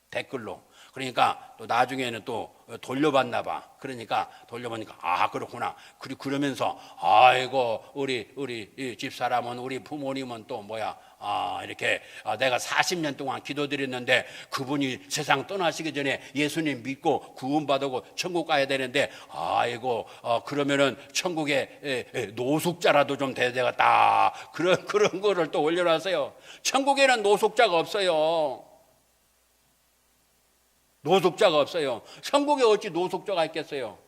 댓글로. 그러니까 또 나중에는 또 돌려봤나 봐. 그러니까 돌려보니까 그렇구나. 그러면서 아이고 우리 이 집사람은 우리 부모님은 또 뭐야. 이렇게 내가 40년 동안 기도드렸는데 그분이 세상 떠나시기 전에 예수님 믿고 구원받고 천국 가야 되는데 아이고 그러면은 천국에 노숙자라도 좀 돼야 되겠다. 그런 거를 또 올려놨어요. 천국에는 노숙자가 없어요. 노숙자가 없어요. 천국에 어찌 노숙자가 있겠어요?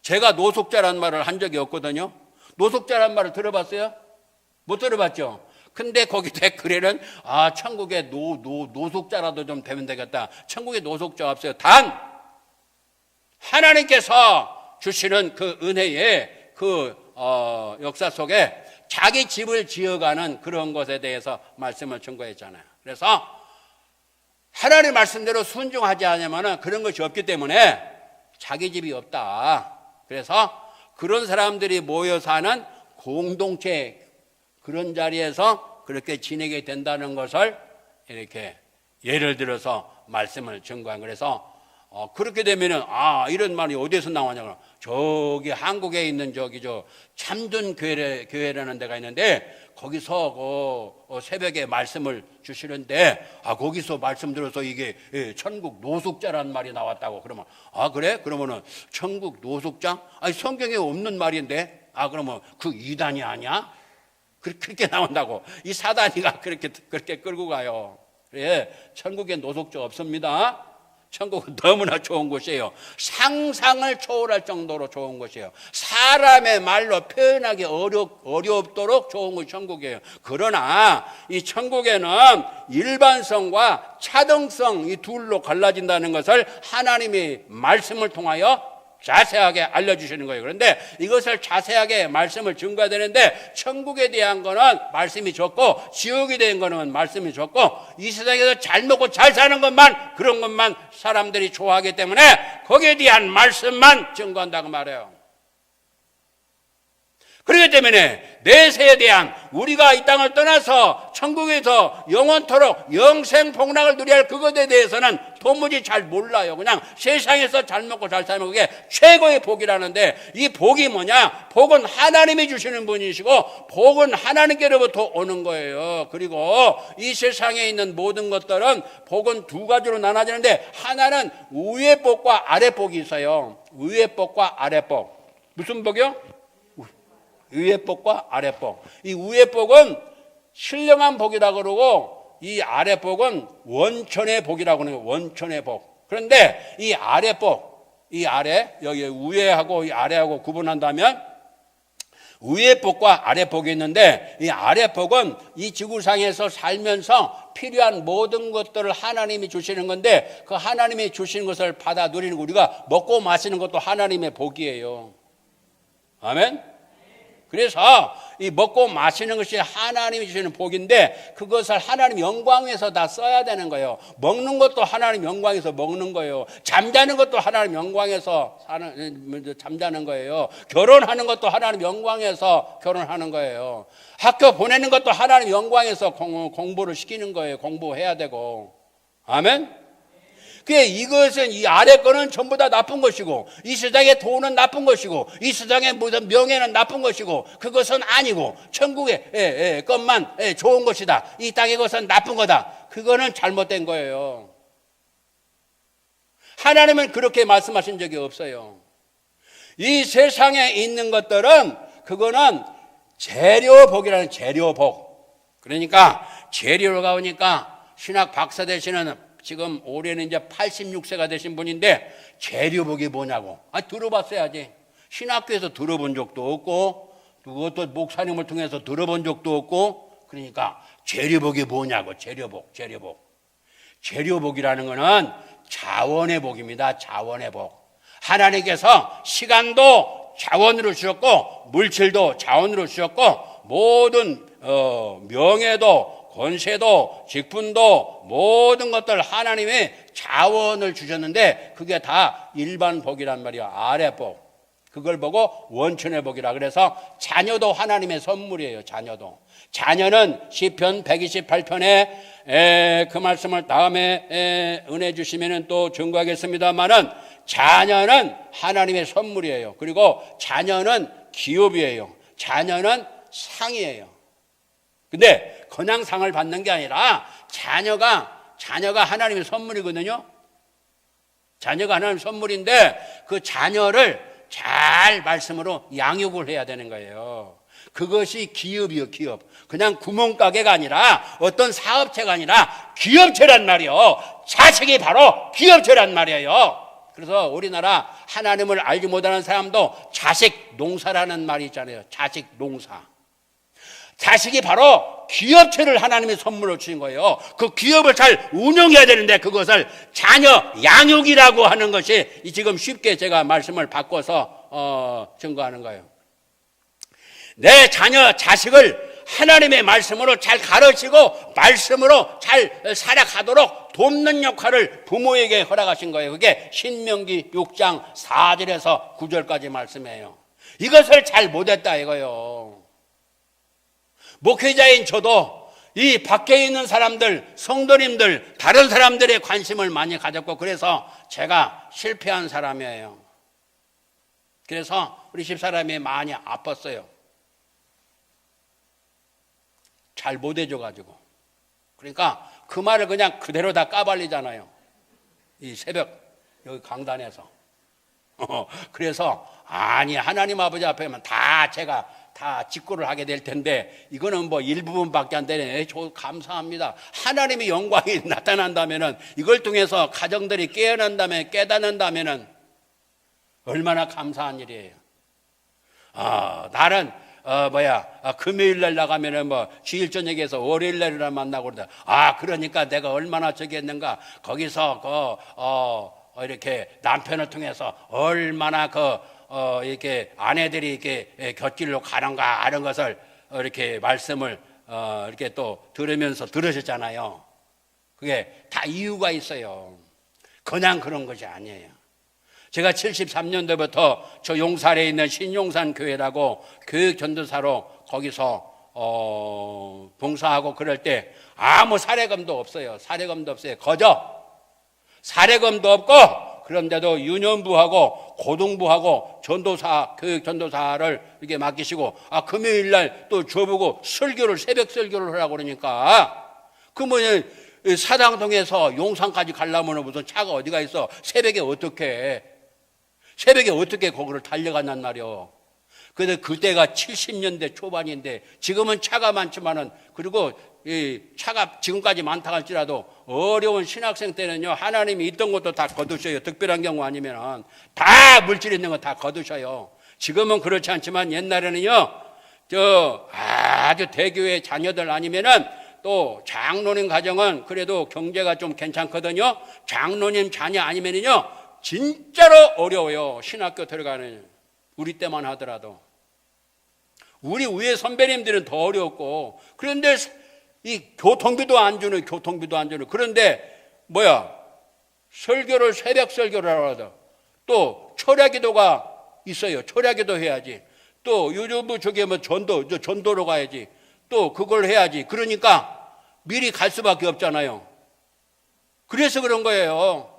제가 노숙자란 말을 한 적이 없거든요. 노숙자란 말을 들어봤어요? 못 들어봤죠? 근데 거기 댓글에는 천국에 노숙자라도 좀 되면 되겠다. 천국에 노숙자 없어요. 단 하나님께서 주시는 그 은혜의 그 역사 속에 자기 집을 지어가는 그런 것에 대해서 말씀을 증거했잖아요. 그래서 하나님 말씀대로 순종하지 않으면 그런 것이 없기 때문에 자기 집이 없다. 그래서 그런 사람들이 모여 사는 공동체 그런 자리에서 그렇게 지내게 된다는 것을 이렇게 예를 들어서 말씀을 증거한. 그래서 그렇게 되면은 이런 말이 어디서 나오냐고. 저기 한국에 있는 저 참전 교회라는 데가 있는데 거기서 새벽에 말씀을 주시는데 거기서 말씀 들어서 이게 천국 노숙자라는 말이 나왔다고. 그러면 그래? 그러면은 천국 노숙자? 성경에 없는 말인데 그러면 그 이단이 아니야? 그렇게 나온다고. 이 사단이가 그렇게 끌고 가요. 그래, 천국에 노숙자 없습니다. 천국은 너무나 좋은 곳이에요. 상상을 초월할 정도로 좋은 곳이에요. 사람의 말로 표현하기 어렵도록 좋은 곳이 천국이에요. 그러나 이 천국에는 일반성과 차등성 이 둘로 갈라진다는 것을 하나님이 말씀을 통하여 자세하게 알려주시는 거예요. 그런데 이것을 자세하게 말씀을 증거해야 되는데 천국에 대한 거는 말씀이 적고 지옥에 대한 거는 말씀이 적고 이 세상에서 잘 먹고 잘 사는 것만 그런 것만 사람들이 좋아하기 때문에 거기에 대한 말씀만 증거한다고 말해요. 그렇기 때문에 내세에 대한 우리가 이 땅을 떠나서 천국에서 영원토록 영생복락을 누려야 할 그것에 대해서는 도무지 잘 몰라요. 그냥 세상에서 잘 먹고 잘 살면 그게 최고의 복이라는데 이 복이 뭐냐? 복은 하나님이 주시는 분이시고 복은 하나님께로부터 오는 거예요. 그리고 이 세상에 있는 모든 것들은 복은 두 가지로 나눠지는데 하나는 위의 복과 아래 복이 있어요. 위의 복과 아래 복. 무슨 복이요? 위의 복과 아래 복. 이 위의 복은 신령한 복이라고 그러고 이 아래 복은 원천의 복이라고 하는 거예요. 원천의 복. 그런데 이 아래 복, 이 아래 여기 위에하고 이 아래하고 구분한다면 위의 복과 아래 복이 있는데 이 아래 복은 이 지구상에서 살면서 필요한 모든 것들을 하나님이 주시는 건데 그 하나님이 주시는 것을 받아 누리는 거 우리가 먹고 마시는 것도 하나님의 복이에요. 아멘. 그래서 이 먹고 마시는 것이 하나님이 주시는 복인데 그것을 하나님 영광 위해서 다 써야 되는 거예요. 먹는 것도 하나님 영광에서 먹는 거예요. 잠자는 것도 하나님 영광에서 잠자는 거예요. 결혼하는 것도 하나님 영광에서 결혼하는 거예요. 학교 보내는 것도 하나님 영광에서 공부를 시키는 거예요. 공부해야 되고. 아멘. 이것은 이 아래 거는 전부 다 나쁜 것이고 이 세상의 돈은 나쁜 것이고 이 세상의 모든 명예는 나쁜 것이고 그것은 아니고 천국의 것만 좋은 것이다. 이 땅의 것은 나쁜 거다. 그거는 잘못된 거예요. 하나님은 그렇게 말씀하신 적이 없어요. 이 세상에 있는 것들은 그거는 재료복이라는 재료복. 그러니까 재료가 오니까 신학 박사 되시는 지금 올해는 이제 86세가 되신 분인데 재료복이 뭐냐고. 들어봤어야지. 신학교에서 들어본 적도 없고 그것도 목사님을 통해서 들어본 적도 없고 그러니까 재료복이 뭐냐고. 재료복이라는 거는 자원의 복입니다. 자원의 복. 하나님께서 시간도 자원으로 주셨고 물질도 자원으로 주셨고 모든 명예도 권세도 직분도 모든 것들 하나님의 자원을 주셨는데 그게 다 일반 복이란 말이야. 아래 복. 그걸 보고 원천의 복이라 그래서 자녀도 하나님의 선물이에요. 자녀도. 자녀는 시편 128편에 그 말씀을 다음에 은혜 주시면 또 증거하겠습니다만은 자녀는 하나님의 선물이에요. 그리고 자녀는 기업이에요. 자녀는 상이에요. 근데 그냥 상을 받는 게 아니라 자녀가 하나님의 선물이거든요. 자녀가 하나님의 선물인데 그 자녀를 잘 말씀으로 양육을 해야 되는 거예요. 그것이 기업이요, 기업. 그냥 구멍가게가 아니라 어떤 사업체가 아니라 기업체란 말이요. 자식이 바로 기업체란 말이에요. 그래서 우리나라 하나님을 알지 못하는 사람도 자식 농사라는 말이 있잖아요. 자식 농사. 자식이 바로 기업체를 하나님의 선물로 주신 거예요. 그 기업을 잘 운영해야 되는데 그것을 자녀 양육이라고 하는 것이 지금 쉽게 제가 말씀을 바꿔서 증거하는 거예요. 내 자식을 하나님의 말씀으로 잘 가르치고 말씀으로 잘 살아가도록 돕는 역할을 부모에게 허락하신 거예요. 그게 신명기 6장 4절에서 9절까지 말씀이에요. 이것을 잘 못했다 이거예요. 목회자인 저도 이 밖에 있는 사람들, 성도님들, 다른 사람들의 관심을 많이 가졌고 그래서 제가 실패한 사람이에요. 그래서 우리 집사람이 많이 아팠어요. 잘 못해줘가지고. 그러니까 그 말을 그냥 그대로 다 까발리잖아요. 이 새벽 여기 강단에서. 그래서 아니 하나님 아버지 앞에만 다 제가 다 직고를 하게 될 텐데 이거는 뭐 일부분밖에 안 되네. 저 감사합니다. 하나님의 영광이 나타난다면은 이걸 통해서 가정들이 깨어난다면 깨닫는다면은 얼마나 감사한 일이에요. 나는 금요일 날 나가면은 주일 저녁에서 월요일 날이라 만나고 그러다. 그러니까 내가 얼마나 저기 했는가. 거기서 이렇게 남편을 통해서 얼마나 이렇게 아내들이 이렇게 곁길로 가는가 하는 것을 이렇게 말씀을 이렇게 또 들으면서 들으셨잖아요. 그게 다 이유가 있어요. 그냥 그런 것이 아니에요. 제가 73년도부터 저 용산에 있는 신용산 교회라고 교육 전도사로 거기서 봉사하고 그럴 때 아무 사례금도 없어요. 사례금도 없어요. 거저 사례금도 없고 그런데도 유년부하고 고등부하고 전도사 교육 전도사를 이렇게 맡기시고 금요일 날 또 저보고 설교를 새벽 설교를 하라고 그러니까 사당동에서 용산까지 가려면 무슨 차가 어디가 있어. 새벽에 어떻게 거기를 달려간단 말이요. 근데 그때가 70년대 초반인데 지금은 차가 많지만은 그리고 이 차가 지금까지 많다 할지라도 어려운 신학생 때는요 하나님이 있던 것도 다 거두셔요. 특별한 경우 아니면은 다 물질 있는 거 다 거두셔요. 지금은 그렇지 않지만 옛날에는요 아주 대교회 자녀들 아니면은 또 장로님 가정은 그래도 경제가 좀 괜찮거든요. 장로님 자녀 아니면은요 진짜로 어려워요. 신학교 들어가는 우리 때만 하더라도 우리 위에 선배님들은 더 어려웠고 그런데 이 교통비도 안 주는 그런데 설교를 새벽 설교를 하라도 또 철야기도가 있어요. 철야기도 해야지. 또 요즘 전도로 가야지. 또 그걸 해야지. 그러니까 미리 갈 수밖에 없잖아요. 그래서 그런 거예요.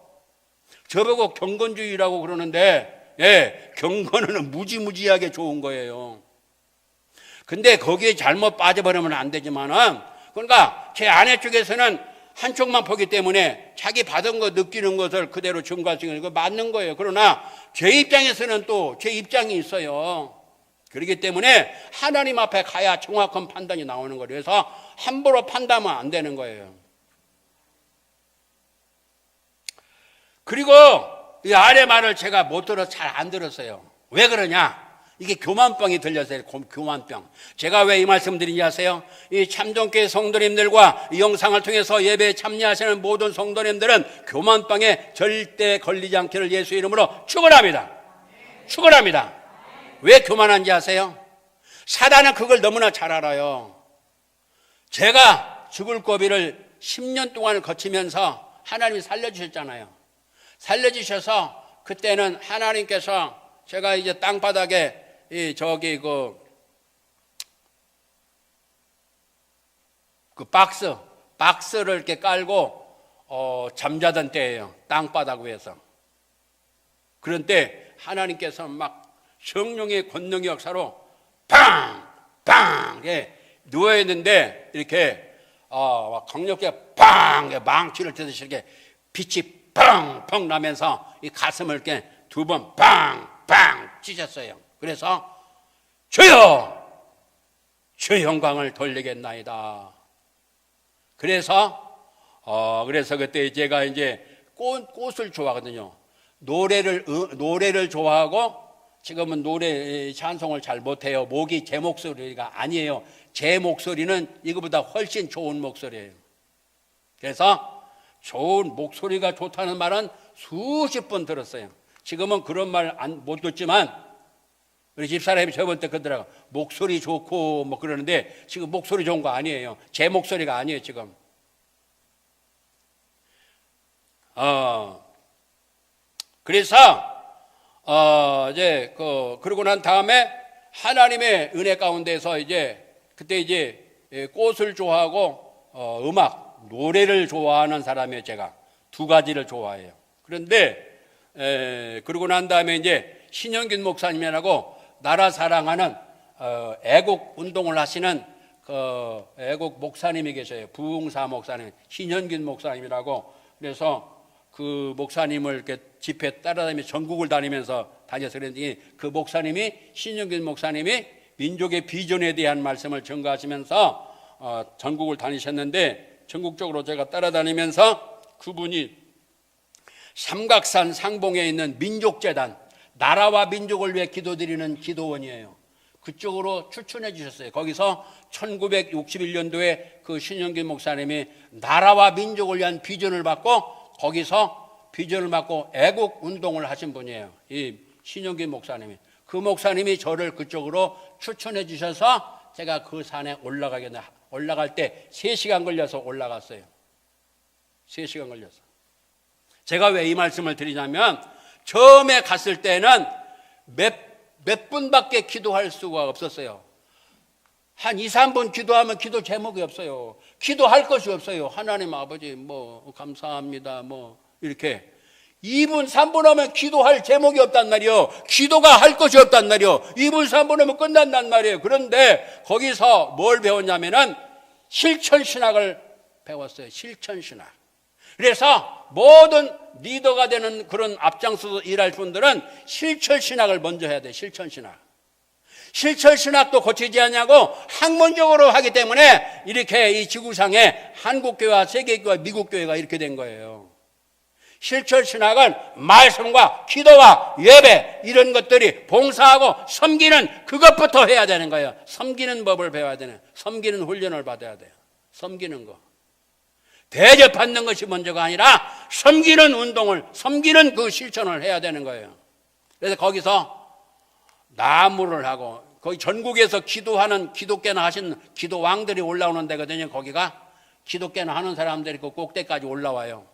저보고 경건주의라고 그러는데 경건은 무지무지하게 좋은 거예요. 근데 거기에 잘못 빠져버리면 안 되지만은 그러니까 제 아내 쪽에서는 한쪽만 보기 때문에 자기 받은 거 느끼는 것을 그대로 증거할 수 있는 거 맞는 거예요. 그러나 제 입장에서는 또 제 입장이 있어요. 그렇기 때문에 하나님 앞에 가야 정확한 판단이 나오는 거예요. 그래서 함부로 판단하면 안 되는 거예요. 그리고 이 아내 말을 제가 못 들어서 잘 안 들었어요. 왜 그러냐? 이게 교만병이 들렸어요. 교만병. 제가 왜 이 말씀 드리는지 아세요? 이 참전교회 성도님들과 이 영상을 통해서 예배에 참여하시는 모든 성도님들은 교만병에 절대 걸리지 않기를 예수 이름으로 축원합니다. 축원합니다. 왜 교만한지 아세요? 사단은 그걸 너무나 잘 알아요. 제가 죽을 고비를 10년 동안을 거치면서 하나님이 살려주셨잖아요. 살려주셔서 그때는 하나님께서 제가 이제 땅바닥에 그 박스를 이렇게 깔고 잠자던 때예요. 땅바닥 위에서. 그런 때 하나님께서 막 성령의 권능의 역사로 팡! 누워있는데 이렇게 막 강력하게 팡! 망치를 뜯듯이 이렇게 빛이 펑펑 나면서 이 가슴을 이렇게 두 번 팡! 찢었어요. 그래서 주여! 주의 영광을 돌리겠나이다. 그래서 그때 제가 이제 꽃을 좋아하거든요. 노래를 좋아하고 지금은 노래 찬송을 잘 못해요. 목이 제 목소리가 아니에요. 제 목소리는 이거보다 훨씬 좋은 목소리예요. 그래서 좋은 목소리가 좋다는 말은 수십 번 들었어요. 지금은 그런 말 못 듣지만 우리 집사람이 저번 때 그러더라고요. 목소리 좋고 뭐 그러는데 지금 목소리 좋은 거 아니에요. 제 목소리가 아니에요 지금. 그래서 이제 그러고 난 다음에 하나님의 은혜 가운데서 그때 꽃을 좋아하고 음악, 노래를 좋아하는 사람이에요. 제가 두 가지를 좋아해요. 그런데 그러고 난 다음에 이제 신영균 목사님이라고 나라 사랑하는 애국 운동을 하시는 애국 목사님이 계셔요. 부흥사 목사님, 신현균 목사님이라고. 그래서 그 목사님을 이렇게 집회 따라다니면서 전국을 다니면서 그랬더니 그 목사님이, 신영균 목사님이 민족의 비전에 대한 말씀을 전가하시면서 전국을 다니셨는데, 전국적으로 제가 따라다니면서 그분이 삼각산 상봉에 있는 민족재단, 나라와 민족을 위해 기도드리는 기도원이에요. 그쪽으로 추천해 주셨어요. 거기서 1961년도에 그 신영균 목사님이 나라와 민족을 위한 비전을 받고, 거기서 비전을 받고 애국 운동을 하신 분이에요. 이 신영균 목사님이. 그 목사님이 저를 그쪽으로 추천해 주셔서 제가 그 산에 올라갈 때 3시간 걸려서 올라갔어요. 3시간 걸려서. 제가 왜 이 말씀을 드리냐면, 처음에 갔을 때는 몇 분밖에 기도할 수가 없었어요. 한 2, 3분 기도하면 기도 제목이 없어요. 기도할 것이 없어요. 하나님 아버지 감사합니다 이렇게 2분 3분 하면 기도할 제목이 없단 말이에요. 기도가 할 것이 없단 말이에요. 2분 3분 하면 끝난단 말이에요. 그런데 거기서 뭘 배웠냐면은 실천신학을 배웠어요. 실천신학. 그래서 모든 리더가 되는 그런 앞장서서 일할 분들은 실천신학을 먼저 해야 돼요. 실천신학. 실천신학도 고치지 않냐고 학문적으로 하기 때문에 이렇게 이 지구상에 한국교회와 세계교회와 미국교회가 이렇게 된 거예요. 실천신학은 말씀과 기도와 예배 이런 것들이 봉사하고 섬기는 그것부터 해야 되는 거예요. 섬기는 법을 배워야 되는, 섬기는 훈련을 받아야 돼요. 섬기는 거. 대접받는 것이 먼저가 아니라 섬기는 운동을, 섬기는 그 실천을 해야 되는 거예요. 그래서 거기서 나무를 하고, 거기 전국에서 기도하는, 기독교나 하신 기도왕들이 올라오는 데거든요. 거기가 기독교나 하는 사람들이 그 꼭대기까지 올라와요.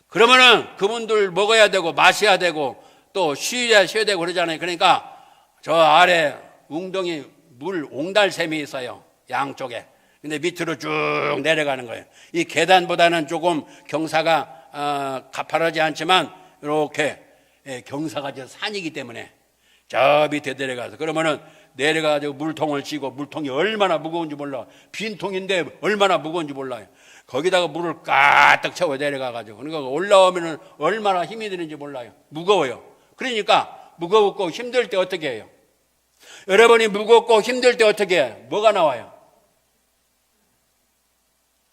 그러면은 그분들 먹어야 되고 마셔야 되고 또 쉬어야 되고 그러잖아요. 그러니까 저 아래 웅덩이 물 옹달샘이 있어요. 양쪽에. 근데 밑으로 쭉 내려가는 거예요. 이 계단보다는 조금 경사가 가파르지 않지만 이렇게 경사가 산이기 때문에 저 밑에 내려가서, 그러면은 내려가지고 물통을 쥐고, 물통이 얼마나 무거운지 몰라. 빈 통인데 얼마나 무거운지 몰라요. 거기다가 물을 가득 채워 내려가가지고, 그러니까 올라오면은 얼마나 힘이 드는지 몰라요. 무거워요. 그러니까 무겁고 힘들 때 어떻게 해요? 여러분이 무겁고 힘들 때 어떻게 해요? 뭐가 나와요?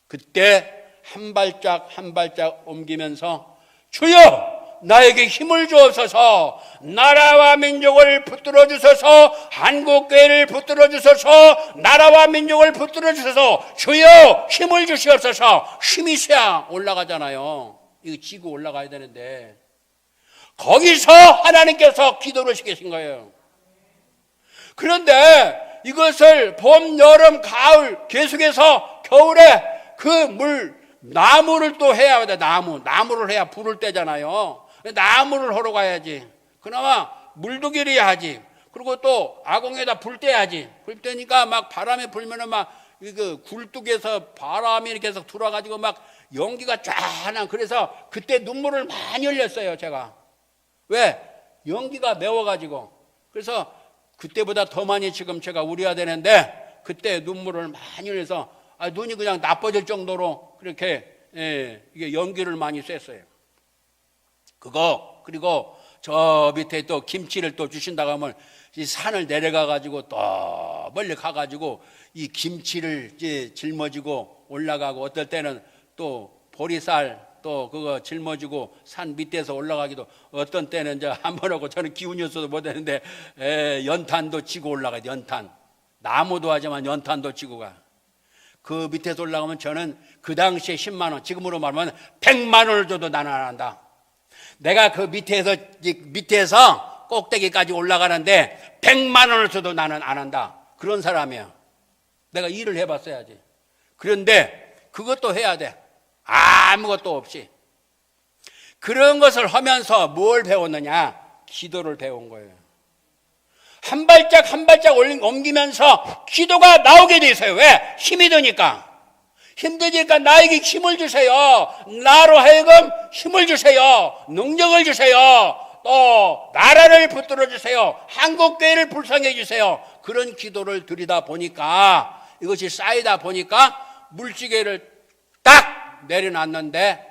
그때 한 발짝 한 발짝 옮기면서 주여 나에게 힘을 주옵소서, 나라와 민족을 붙들어 주소서, 한국교회를 붙들어 주소서, 나라와 민족을 붙들어 주소서, 주여 힘을 주시옵소서. 힘이 쇠야 올라가잖아요. 이거 지고 올라가야 되는데 거기서 하나님께서 기도를 시키신 거예요. 그런데 이것을 봄, 여름, 가을 계속해서 겨울에 그 물, 나무를 또 해야 돼. 나무를 해야 불을 떼잖아요. 나무를 하러 가야지. 그나마 물도 길어야 하지. 그리고 또 아궁에다 불 떼야지. 불 떼니까 막 바람이 불면은 막 그 굴뚝에서 바람이 이렇게 해서 들어와가지고 막 연기가 쫙. 그래서 그때 눈물을 많이 흘렸어요, 제가. 왜? 연기가 매워가지고. 그래서 그때보다 더 많이 지금 제가 우려야 되는데 그때 눈물을 많이 흘려서 눈이 그냥 나빠질 정도로 그렇게 이게 연기를 많이 쐈어요. 그거 그리고 저 밑에 또 김치를 또 주신다고 하면 이 산을 내려가 가지고 또 멀리 가 가지고 이 김치를 이제 짊어지고 올라가고 어떨 때는 또 보리쌀 또 그거 짊어지고 산 밑에서 올라가기도 어떤 때는 이제 한번 하고 저는 기운이 없어서 못했는데 연탄도 치고 올라가요. 연탄 나무도 하지만 연탄도 치고 가. 그 밑에서 올라가면 저는 그 당시에 10만 원 지금으로 말하면 100만 원을 줘도 나는 안 한다. 내가 그 밑에서 꼭대기까지 올라가는데 100만 원을 줘도 나는 안 한다. 그런 사람이야. 내가 일을 해봤어야지. 그런데 그것도 해야 돼. 아무것도 없이. 그런 것을 하면서 뭘 배웠느냐? 기도를 배운 거예요. 한 발짝 한 발짝 옮기면서 기도가 나오게 돼 있어요. 왜? 힘이 드니까. 힘드니까 나에게 힘을 주세요. 나로 하여금 힘을 주세요. 능력을 주세요. 또 나라를 붙들어 주세요. 한국교회를 불쌍해 주세요. 그런 기도를 드리다 보니까 이것이 쌓이다 보니까 물지개를 딱 내려놨는데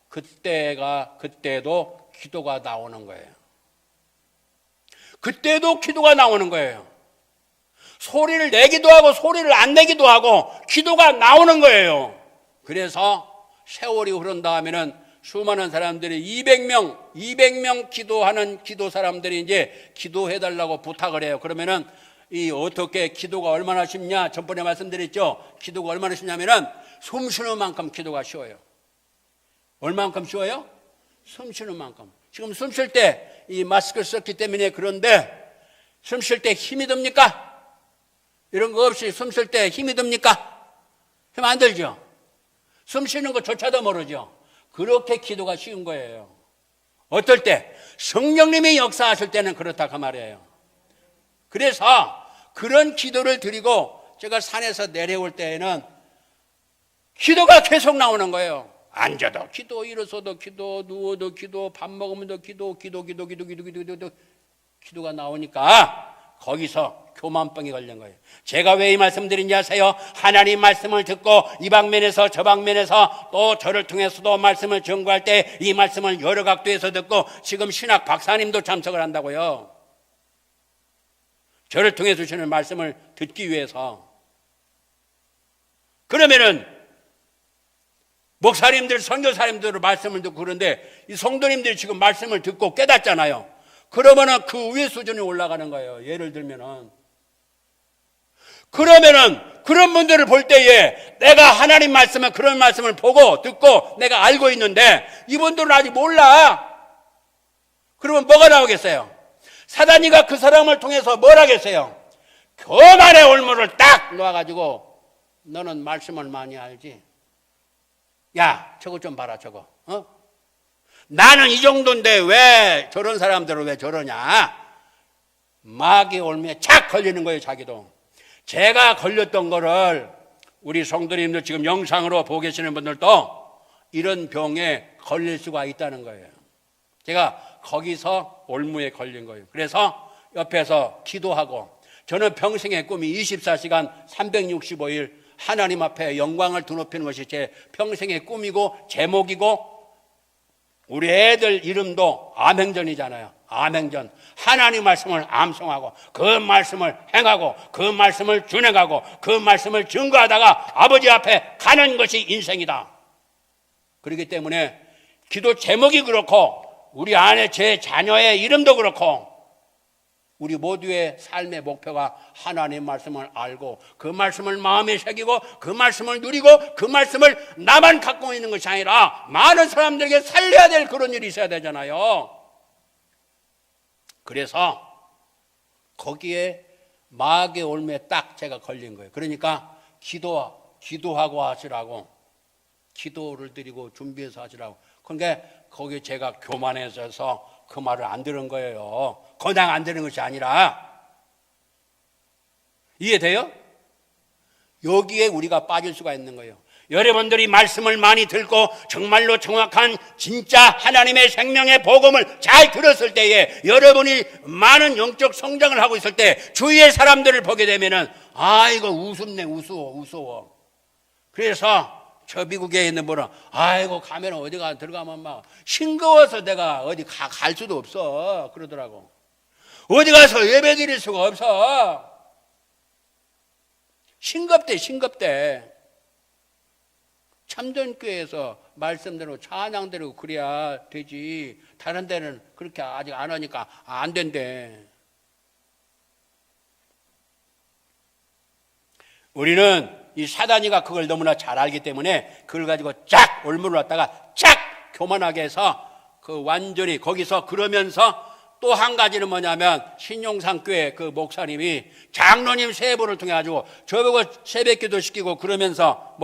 그때도 기도가 나오는 거예요. 그때도 기도가 나오는 거예요. 소리를 내기도 하고 소리를 안 내기도 하고 기도가 나오는 거예요. 그래서 세월이 흐른 다음에는 수많은 사람들이 200명 기도하는 기도 사람들이 이제 기도해달라고 부탁을 해요. 그러면은 이 어떻게 기도가 얼마나 쉽냐? 전번에 말씀드렸죠. 기도가 얼마나 쉽냐면은 숨 쉬는 만큼 기도가 쉬워요. 얼마만큼 쉬워요? 숨 쉬는 만큼. 지금 숨 쉴 때 이 마스크를 썼기 때문에 그런데 숨 쉴 때 힘이 듭니까? 이런 거 없이 숨 쉴 때 힘이 듭니까? 힘 안 들죠? 숨 쉬는 것조차도 모르죠? 그렇게 기도가 쉬운 거예요. 어떨 때? 성령님이 역사하실 때는 그렇다 그 말이에요. 그래서 그런 기도를 드리고 제가 산에서 내려올 때에는 기도가 계속 나오는 거예요. 앉아도 기도, 일어서도 기도, 누워도 기도, 밥 먹으면도 기도가 나오니까 거기서 교만병이 걸린 거예요. 제가 왜 이 말씀 드린지 아세요? 하나님 말씀을 듣고 이 방면에서 저 방면에서 또 저를 통해서도 말씀을 전구할 때 이 말씀을 여러 각도에서 듣고 지금 신학 박사님도 참석을 한다고요. 저를 통해 주시는 말씀을 듣기 위해서. 그러면은 목사님들, 선교사님들 말씀을 듣고 그런데 이 성도님들이 지금 말씀을 듣고 깨닫잖아요. 그러면은 그 위에 수준이 올라가는 거예요. 예를 들면은. 그러면은 그런 분들을 볼 때에 내가 하나님 말씀을 그런 말씀을 보고 듣고 내가 알고 있는데 이분들은 아직 몰라. 그러면 뭐가 나오겠어요? 사단이가 그 사람을 통해서 뭘 하겠어요? 교만의 올무를 딱 놓아가지고 너는 말씀을 많이 알지? 야, 저거 좀 봐라, 저거. 나는 이 정도인데 왜 저런 사람들은 왜 저러냐? 마귀의 올무에 착 걸리는 거예요, 자기도. 제가 걸렸던 거를 우리 성도님들 지금 영상으로 보고 계시는 분들도 이런 병에 걸릴 수가 있다는 거예요. 제가 거기서 올무에 걸린 거예요. 그래서 옆에서 기도하고 저는 평생의 꿈이 24시간 365일 하나님 앞에 영광을 드높이는 것이 제 평생의 꿈이고 제목이고 우리 애들 이름도 암행전이잖아요. 암행전. 하나님 말씀을 암송하고 그 말씀을 행하고 그 말씀을 준행하고 그 말씀을 증거하다가 아버지 앞에 가는 것이 인생이다. 그렇기 때문에 기도 제목이 그렇고 우리 안에 제 자녀의 이름도 그렇고 우리 모두의 삶의 목표가 하나님 말씀을 알고 그 말씀을 마음에 새기고 그 말씀을 누리고 그 말씀을 나만 갖고 있는 것이 아니라 많은 사람들에게 살려야 될 그런 일이 있어야 되잖아요. 그래서 거기에 마귀의 올무에 딱 제가 걸린 거예요. 그러니까 기도하고 하시라고 기도를 드리고 준비해서 하시라고. 그러니까 거기 제가 교만해져서 그 말을 안 들은 거예요. 그냥 안 들은 것이 아니라. 이해돼요? 여기에 우리가 빠질 수가 있는 거예요. 여러분들이 말씀을 많이 듣고 정말로 정확한 진짜 하나님의 생명의 복음을 잘 들었을 때에 여러분이 많은 영적 성장을 하고 있을 때 주위의 사람들을 보게 되면은 이거 우습네, 우스워. 그래서 저 미국에 있는 분은 아이고 가면 어디가 들어가면 막 싱거워서 내가 어디 갈 수도 없어 그러더라고. 어디 가서 예배 드릴 수가 없어. 싱겁대. 참전교회에서 말씀대로 찬양대로 그래야 되지. 다른 데는 그렇게 아직 안 하니까 안 된대. 우리는 이 사단이가 그걸 너무나 잘 알기 때문에 그걸 가지고 쫙 올무놨다가 쫙 교만하게 해서 그 완전히 거기서 그러면서 또 한 가지는 뭐냐면 신용산교회 그 목사님이 장로님 세 분을 통해 가지고 저보고 새벽기도 시키고 그러면서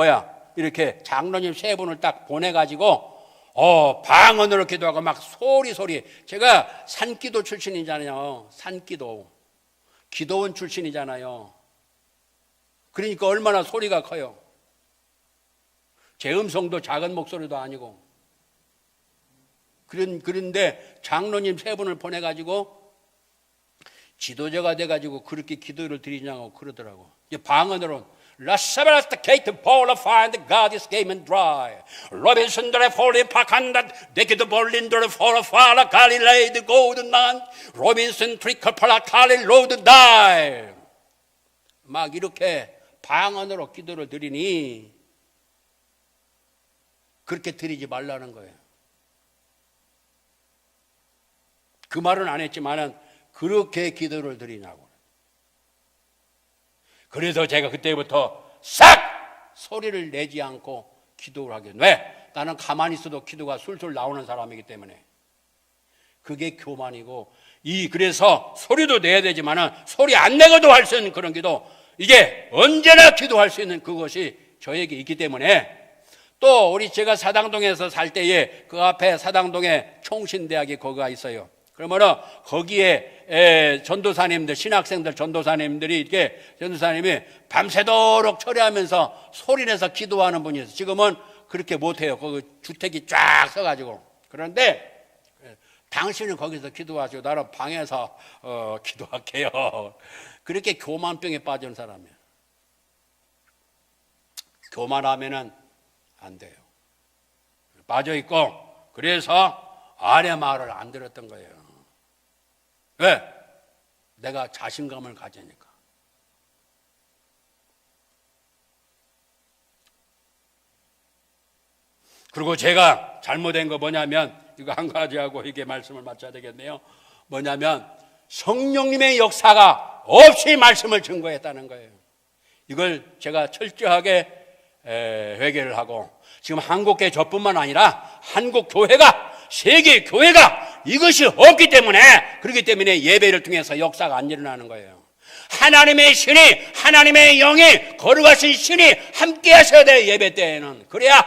이렇게 장로님 세 분을 딱 보내가지고 방언으로 기도하고 막 소리 제가 산기도 출신이잖아요. 산기도 기도원 출신이잖아요. 그러니까 얼마나 소리가 커요. 제 음성도 작은 목소리도 아니고. 그런데 장로님 세 분을 보내가지고 지도자가 돼가지고 그렇게 기도를 드리냐고 그러더라고. 이제 방언으로 라사바라스 케이트 폴라 파인드 가디스 게임은 드라이 로빈슨들의 폴리 파칸다 데키드 볼린들의 폴라 파라 갈릴레이드 고든난 로빈슨 트리커팔라 칼리 로드 다이 막 이렇게 방언으로 기도를 드리니 그렇게 드리지 말라는 거예요. 그 말은 안 했지만은 그렇게 기도를 드리냐고. 그래서 제가 그때부터 싹 소리를 내지 않고 기도를 하게. 왜? 나는 가만히 있어도 기도가 술술 나오는 사람이기 때문에. 그게 교만이고 그래서 소리도 내야 되지만은 소리 안 내고도 할 수 있는 그런 기도, 이게 언제나 기도할 수 있는 그것이 저에게 있기 때문에. 또 제가 사당동에서 살 때에 그 앞에 사당동에 총신대학이 거기가 있어요. 그러면은 거기에 전도사님들, 신학생들 전도사님들이 이렇게 전도사님이 밤새도록 철회하면서 소리내서 기도하는 분이 있어요. 지금은 그렇게 못해요. 거기 주택이 쫙 서가지고. 그런데 당신은 거기서 기도하시고 나는 방에서 기도할게요. 그렇게 교만병에 빠진 사람이에요. 교만하면은 안 돼요. 빠져있고, 그래서 아내 말을 안 들었던 거예요. 왜? 내가 자신감을 가지니까. 그리고 제가 잘못된 거 뭐냐면, 이거 한 가지 하고 이게 말씀을 마쳐야 되겠네요. 뭐냐면 성령님의 역사가 없이 말씀을 증거했다는 거예요. 이걸 제가 철저하게 회개를 하고, 지금 한국교회 저뿐만 아니라 한국 교회가, 세계 교회가 이것이 없기 때문에, 그렇기 때문에 예배를 통해서 역사가 안 일어나는 거예요. 하나님의 신이, 하나님의 영이, 거룩하신 신이 함께 하셔야 돼요. 예배 때에는. 그래야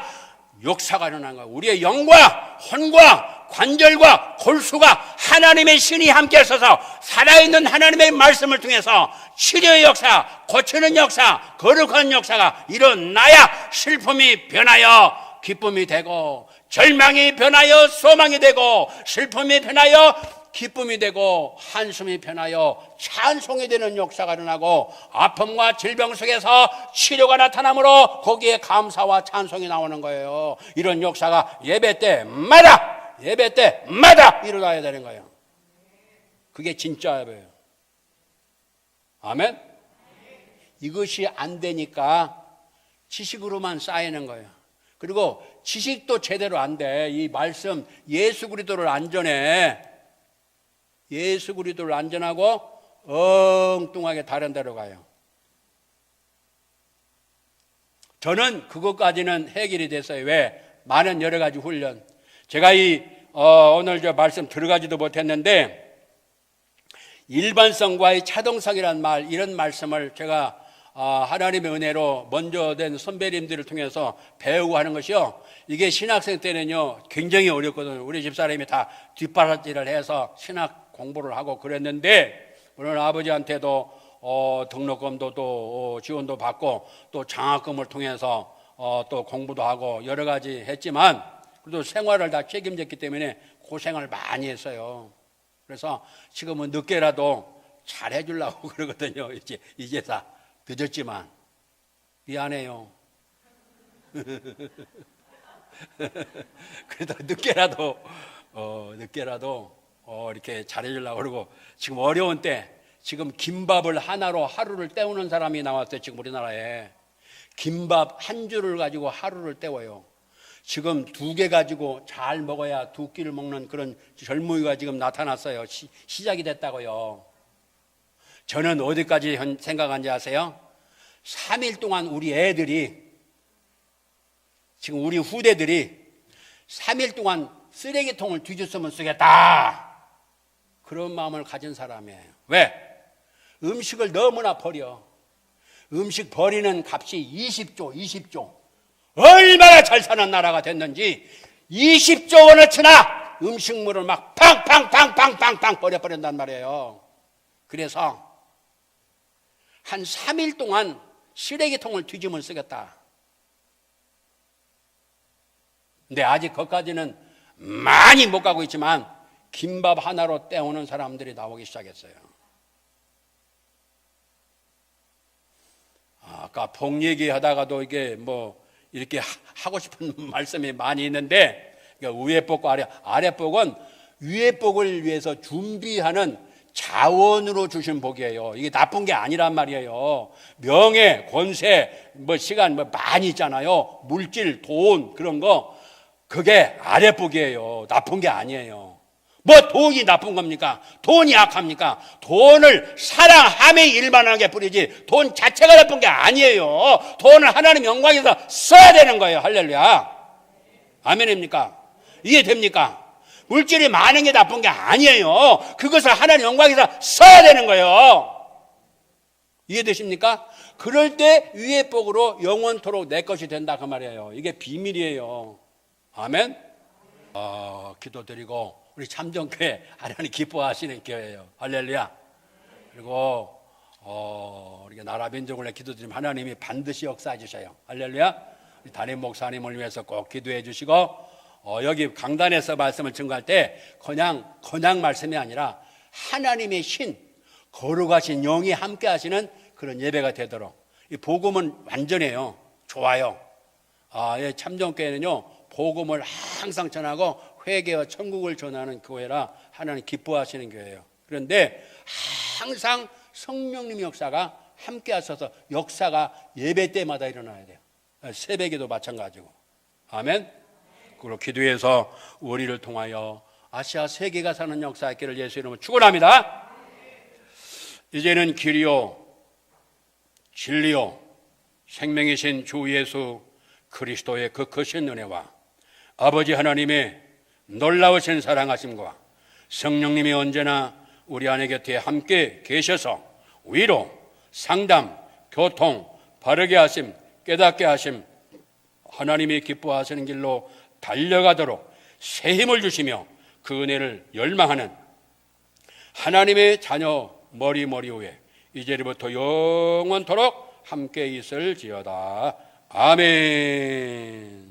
역사가 일어나는 거예요. 우리의 영과 혼과 관절과 골수가 하나님의 신이 함께 하셔서 살아있는 하나님의 말씀을 통해서 치료의 역사, 고치는 역사, 거룩한 역사가 일어나야 슬픔이 변하여 기쁨이 되고, 절망이 변하여 소망이 되고, 슬픔이 변하여 기쁨이 되고, 한숨이 변하여 찬송이 되는 역사가 일어나고, 아픔과 질병 속에서 치료가 나타나므로 거기에 감사와 찬송이 나오는 거예요. 이런 역사가 예배 때마다 일어나야 되는 거예요. 그게 진짜 예배예요. 아멘? 이것이 안 되니까 지식으로만 쌓이는 거예요. 그리고 지식도 제대로 안 돼. 이 말씀, 예수 그리스도를 안전해. 예수 그리스도를 안전하고 엉뚱하게 다른 데로 가요. 저는 그것까지는 해결이 됐어요. 왜? 많은 여러 가지 훈련. 제가 오늘 저 말씀 들어가지도 못했는데, 일반성과의 차동성이라는 말, 이런 말씀을 제가 하나님의 은혜로 먼저 된 선배님들을 통해서 배우고 하는 것이요, 이게 신학생 때는요 굉장히 어렵거든요. 우리 집사람이 다 뒷바라지를 해서 신학 공부를 하고 그랬는데, 물론 아버지한테도 등록금도 또 지원도 받고 또 장학금을 통해서 또 공부도 하고 여러 가지 했지만, 그래도 생활을 다 책임졌기 때문에 고생을 많이 했어요. 그래서 지금은 늦게라도 잘 해주려고 그러거든요. 이제 다 늦었지만 미안해요. 그래도 늦게라도 이렇게 잘해주려고 그러고, 지금 어려운 때 지금 김밥을 하나로 하루를 때우는 사람이 나왔어요. 지금 우리나라에 김밥 한 줄을 가지고 하루를 때워요. 지금 2개 가지고 잘 먹어야 2끼를 먹는 그런 젊은이가 지금 나타났어요. 시작이 됐다고요. 저는 어디까지 생각한지 아세요? 3일 동안 우리 애들이, 지금 우리 후대들이 3일 동안 쓰레기통을 뒤졌으면 쓰겠다, 그런 마음을 가진 사람이에요. 왜? 음식을 너무나 버려. 음식 버리는 값이 20조. 얼마나 잘 사는 나라가 됐는지 20조 원어치나 음식물을 막 팡팡팡팡팡팡 버려버린단 말이에요. 그래서 한 3일 동안 쓰레기통을 뒤지면 쓰겠다. 근데 아직 거기까지는 많이 못 가고 있지만 김밥 하나로 때우는 사람들이 나오기 시작했어요. 아까 복 얘기하다가도 이게 뭐 이렇게 하고 싶은 말씀이 많이 있는데, 그러니까 위에 복과 아래 복은 위에 복을 위해서 준비하는 자원으로 주신 복이에요. 이게 나쁜 게 아니란 말이에요. 명예, 권세, 뭐 시간 뭐 많이 있잖아요. 물질, 돈, 그런 거, 그게 아래 복이에요. 나쁜 게 아니에요. 뭐 돈이 나쁜 겁니까? 돈이 악합니까? 돈을 사랑함에 일만하게 뿌리지 돈 자체가 나쁜 게 아니에요. 돈을 하나님 영광에서 써야 되는 거예요. 할렐루야. 아멘입니까? 이해됩니까? 물질이 많은 게 나쁜 게 아니에요. 그것을 하나님 영광에서 써야 되는 거예요. 이해되십니까? 그럴 때 위의 복으로 영원토록 내 것이 된다, 그 말이에요. 이게 비밀이에요. 아멘. 기도드리고, 우리 참정교회 하나님 기뻐하시는 교회예요. 할렐루야. 그리고 우리가 나라 민족을 위해 기도드리면 하나님이 반드시 역사해 주셔요. 할렐루야. 우리 담임 목사님을 위해서 꼭 기도해 주시고, 여기 강단에서 말씀을 증거할 때 그냥 말씀이 아니라 하나님의 신, 거룩하신 영이 함께 하시는 그런 예배가 되도록. 이 복음은 완전해요. 좋아요. 참정교회는요 복음을 항상 전하고 회개와 천국을 전하는 교회라 하나님 기뻐하시는 교회예요. 그런데 항상 성령님의 역사가 함께 하셔서 역사가 예배 때마다 일어나야 돼요. 새벽에도 마찬가지고. 아멘. 그리고 기도해서 우리를 통하여 아시아 세계가 사는 역사 있기를 예수 이름으로 축원합니다. 이제는 길이요 진리요 생명이신 주 예수 그리스도의 그 크신 은혜와 아버지 하나님의 놀라우신 사랑하심과 성령님이 언제나 우리 안에 곁에 함께 계셔서 위로, 상담, 교통, 바르게 하심, 깨닫게 하심, 하나님이 기뻐하시는 길로 달려가도록 새 힘을 주시며 그 은혜를 열망하는 하나님의 자녀 머리 위에 이제부터 영원토록 함께 있을지어다. 아멘.